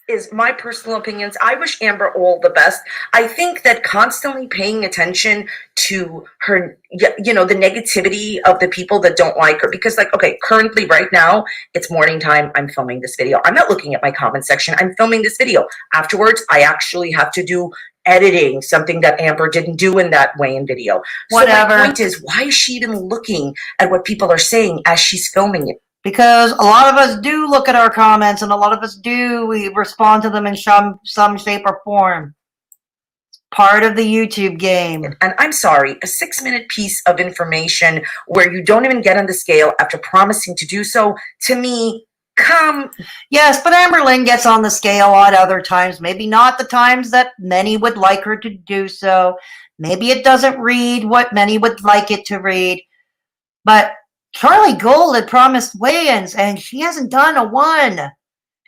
Is my personal opinions. I wish Amber all the best. I think that constantly paying attention to her, the negativity of the people that don't like her, because currently right now, it's morning time. I'm filming this video. I'm not looking at my comment section. I'm filming this video. Afterwards, I actually have to do editing, something that Amber didn't do in that way in video. Whatever. So my point is, why is she even looking at what people are saying as she's filming it? Because a lot of us do look at our comments, and a lot of us we respond to them in some shape or form. Part of the YouTube game. And I'm sorry, a 6-minute piece of information where you don't even get on the scale after promising to do so, to me, Yes, but Amberlynn gets on the scale at other times. Maybe not the times that many would like her to do so. Maybe it doesn't read what many would like it to read. But Charlie Gold had promised weigh-ins, and she hasn't done a one.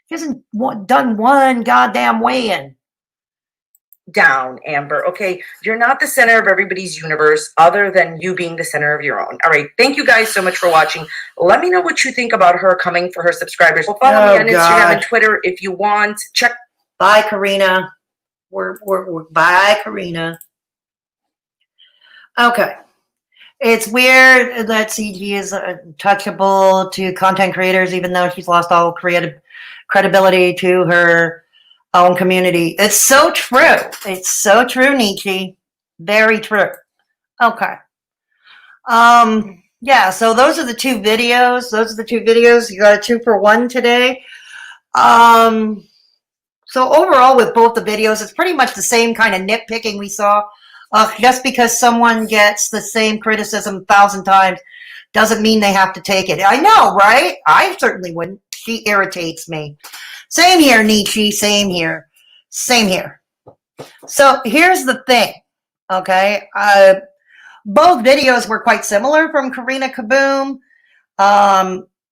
She hasn't done one goddamn weigh-in. Down, Amber, okay? You're not the center of everybody's universe other than you being the center of your own. All right, thank you guys so much for watching. Let me know what you think about her coming for her subscribers. Well, follow me on Instagram and Twitter if you want. Check. Bye, Karina. We're bye, Karina. Okay. It's weird that CG is touchable to content creators, even though she's lost all credibility to her own community. It's so true. It's so true, Nietzsche. Very true. Okay. Yeah, so those are the two videos. You got a 2-for-1 today. So overall, with both the videos, it's pretty much the same kind of nitpicking we saw. Just because someone gets the same criticism 1,000 times doesn't mean they have to take it. I know, right? I certainly wouldn't. She irritates me. Same here, Nietzsche. Same here. Same here. So here's the thing, okay? Both videos were quite similar from Karina Kaboom.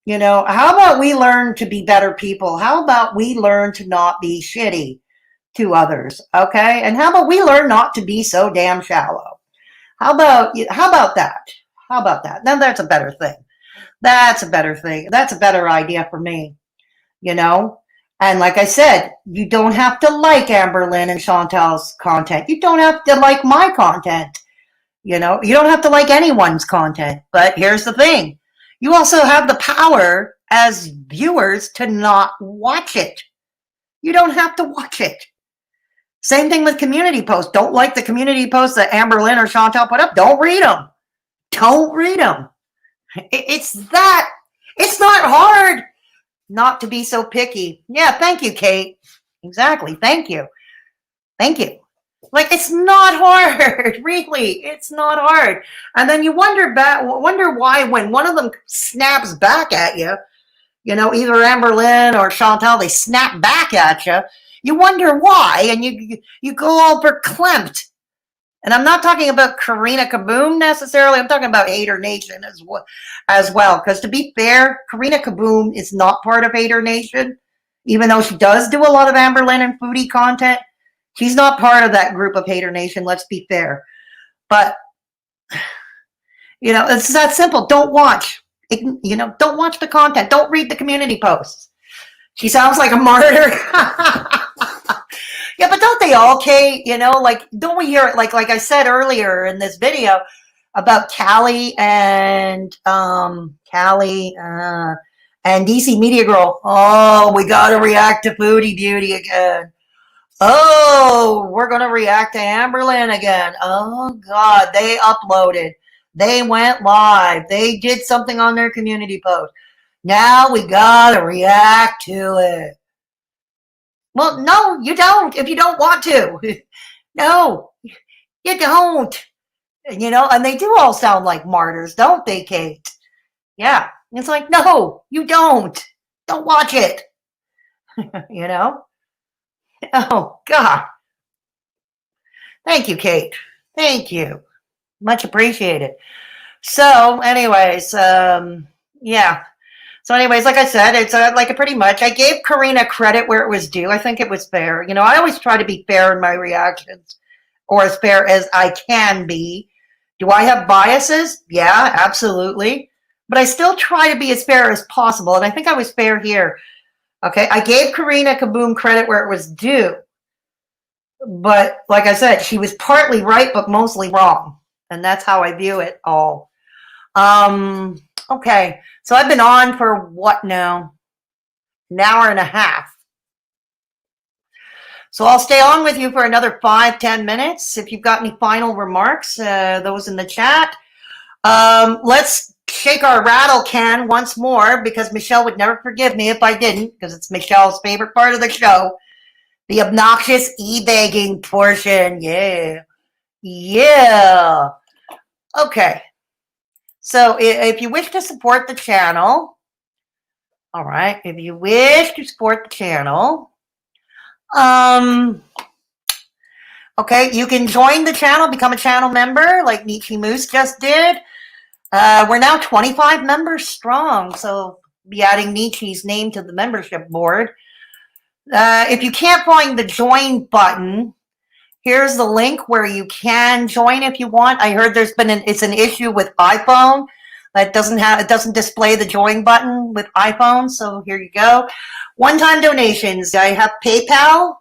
You know, how about we learn to be better people? How about we learn to not be shitty to others, okay? And how about we learn not to be so damn shallow? How about that? How about that? Now that's a better thing. That's a better thing. That's a better idea for me, you know? And like I said, you don't have to like Amberlynn and Chantal's content. You don't have to like my content. You know, you don't have to like anyone's content. But here's the thing. You also have the power as viewers to not watch it. You don't have to watch it. Same thing with community posts. Don't like the community posts that Amberlynn or Chantal put up. Don't read them. Don't read them. It's that. It's not hard not to be so picky. Yeah, thank you, Kate. Exactly. Thank you. Thank you. Like, it's not hard, really. It's not hard. And then you wonder why when one of them snaps back at you, you know, either Amberlynn or Chantal, they snap back at you. You wonder why, and you go all verklempt. And I'm not talking about Karina Kaboom necessarily. I'm talking about Hater Nation as well. Because to be fair, Karina Kaboom is not part of Hater Nation, even though she does do a lot of Amberlynn and Foodie content. She's not part of that group of Hater Nation, let's be fair. But, you know, it's that simple. Don't watch. You know, don't watch the content. Don't read the community posts. She sounds like a martyr. Yeah, but don't they all, Kate? You know, like, don't we hear it? Like I said earlier in this video about Callie and DC Media Girl. Oh, we got to react to Foodie Beauty again. Oh, we're going to react to Amberlynn again. Oh, God, they uploaded. They went live. They did something on their community post. Now we got to react to it. Well, no, you don't if you don't want to. No, you don't. You know, and they do all sound like martyrs, don't they, Kate? Yeah. It's like, no, you don't. Don't watch it. You know? Oh, God. Thank you, Kate. Thank you. Much appreciated. So, anyways, yeah. So, anyways, like I said, it's like pretty much. I gave Karina credit where it was due. I think it was fair. You know, I always try to be fair in my reactions, or as fair as I can be. Do I have biases? Yeah, absolutely. But I still try to be as fair as possible, and I think I was fair here. Okay, I gave Karina Kaboom credit where it was due. But like I said, she was partly right, but mostly wrong. And that's how I view it all. Okay, so I've been on for what now? An hour and a half. So I'll stay on with you for another 5-10 minutes. If you've got any final remarks, those in the chat. Let's shake our rattle can once more, because Michelle would never forgive me if I didn't, because it's Michelle's favorite part of the show. The obnoxious e-begging portion. Yeah. Yeah. Okay. So if you wish to support the channel, all right, if you wish to support the channel, okay, you can join the channel, become a channel member like Nietzsche Moose just did. We're now 25 members strong, so be adding Nietzsche's name to the membership board. If you can't find the join button, here's the link where you can join if you want. I heard it's an issue with iPhone that it doesn't display the join button with iPhone. So here you go. One-time donations. I have PayPal.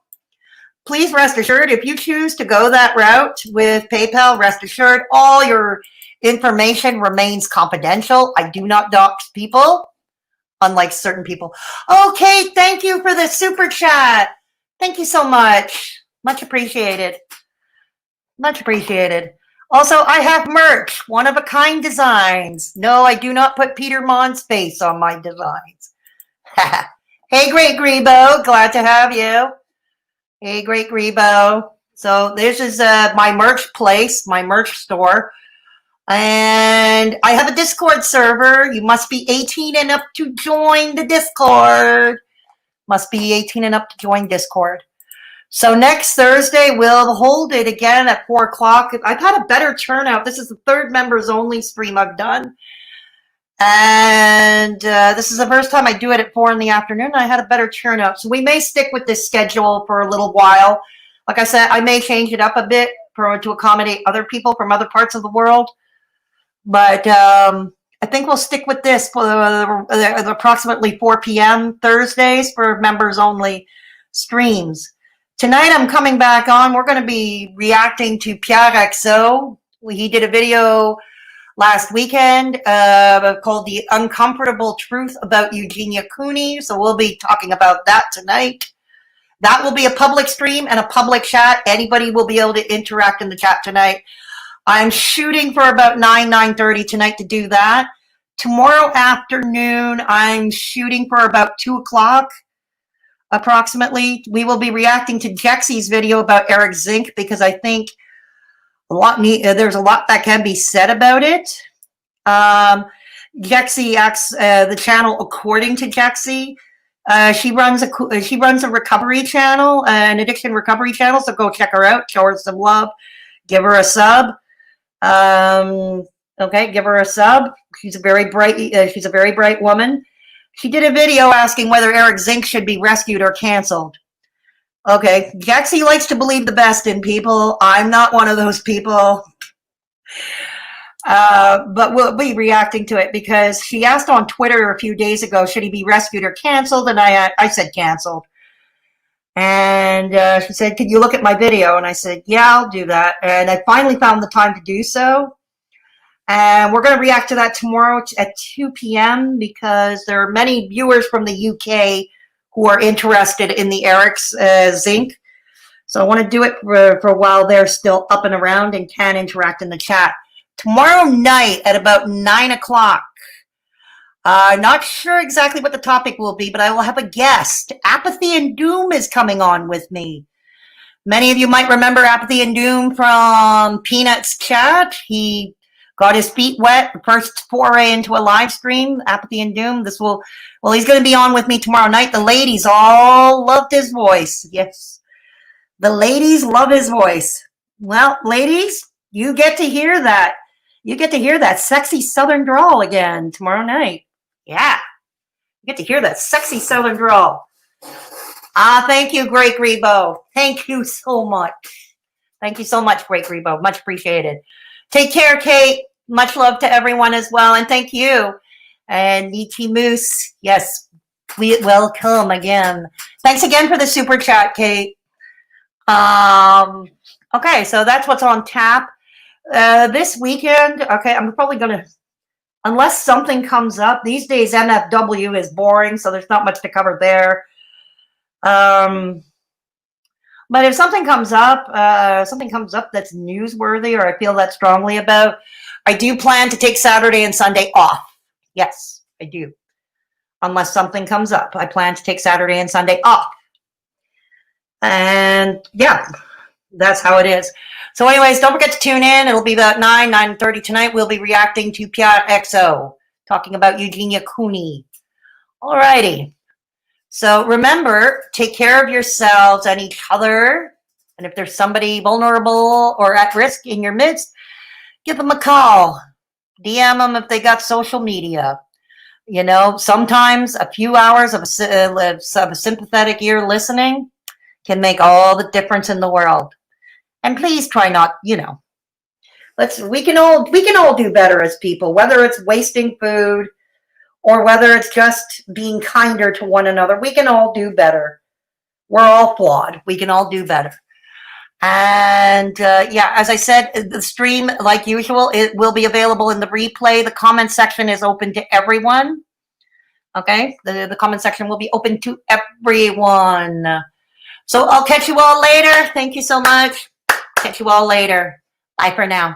Please rest assured, if you choose to go that route with PayPal, rest assured all your information remains confidential. I do not dox people, unlike certain people. Okay, thank you for the super chat. Thank you so much. Much appreciated. Much appreciated. Also, I have merch, one-of-a-kind designs. No, I do not put Peter Mon's face on my designs. Hey, Great Grebo, glad to have you. Hey, Great Grebo. So this is my merch place, my merch store. And I have a Discord server. You must be 18 and up to join the Discord. Must be 18 and up to join Discord. So next Thursday, we'll hold it again at 4 o'clock. I've had a better turnout. This is the third members only stream I've done. And this is the first time I do it at 4 in the afternoon. I had a better turnout. So we may stick with this schedule for a little while. Like I said, I may change it up a bit to accommodate other people from other parts of the world. But I think we'll stick with this for approximately 4 p.m. Thursdays for members only streams. Tonight I'm coming back on. We're going to be reacting to Pierre XO. He did a video last weekend called The Uncomfortable Truth About Eugenia Cooney. So we'll be talking about that tonight. That will be a public stream and a public chat. Anybody will be able to interact in the chat tonight. I'm shooting for about 9:30 tonight to do that. Tomorrow afternoon, I'm shooting for about 2 o'clock. Approximately, we will be reacting to Jexy's video about Eric Zink because I think there's a lot that can be said about it. Jexy acts the channel according to Jexy. She runs a recovery channel, an addiction recovery channel. So go check her out, show her some love, give her a sub. Okay, give her a sub. She's a very bright woman. She did a video asking whether Eric Zink should be rescued or canceled. Okay, Jexy likes to believe the best in people. I'm not one of those people. But we'll be reacting to it because she asked on Twitter a few days ago, should he be rescued or canceled? And I said canceled. And she said, could you look at my video? And I said, yeah, I'll do that. And I finally found the time to do so. And we're going to react to that tomorrow at 2 p.m. because there are many viewers from the UK who are interested in the Eric's Zink. So I want to do it for while they're still up and around and can interact in the chat. Tomorrow night at about 9 o'clock. Not sure exactly what the topic will be, but I will have a guest. Apathy and Doom is coming on with me. Many of you might remember Apathy and Doom from Peanut's chat. He got his feet wet, the first foray into a live stream, Apathy and Doom. He's going to be on with me tomorrow night. The ladies all loved his voice. Yes, the ladies love his voice. Well, ladies, you get to hear that. You get to hear that sexy Southern drawl again tomorrow night. Yeah, you get to hear that sexy Southern drawl. Thank you, Great Grebo. Thank you so much. Thank you so much, Great Grebo. Much appreciated. Take care, Kate. Much love to everyone as well. And thank you. And Nietzsche Moose, yes, welcome again. Thanks again for the super chat, Kate. Okay, so that's what's on tap. This weekend, okay, I'm probably going to, unless something comes up, these days MFW is boring, so there's not much to cover there. But if something comes up that's newsworthy or I feel that strongly about, I do plan to take Saturday and Sunday off. Yes, I do. Unless something comes up, I plan to take Saturday and Sunday off. And yeah, that's how it is. So anyways, don't forget to tune in. It'll be about 9:30 tonight. We'll be reacting to Pierre XO, talking about Eugenia Cooney. Alrighty. So remember, take care of yourselves and each other. And if there's somebody vulnerable or at risk in your midst, give them a call. DM them if they got social media. You know, sometimes a few hours of a sympathetic ear listening can make all the difference in the world. And please try not, you know, we can all do better as people, whether it's wasting food or whether it's just being kinder to one another. We can all do better. We're all flawed. We can all do better. And yeah, as I said, the stream, like usual, it will be available in the replay. The comment section is open to everyone. Okay, the comment section will be open to everyone. So I'll catch you all later. Thank you so much. Catch you all later. Bye for now.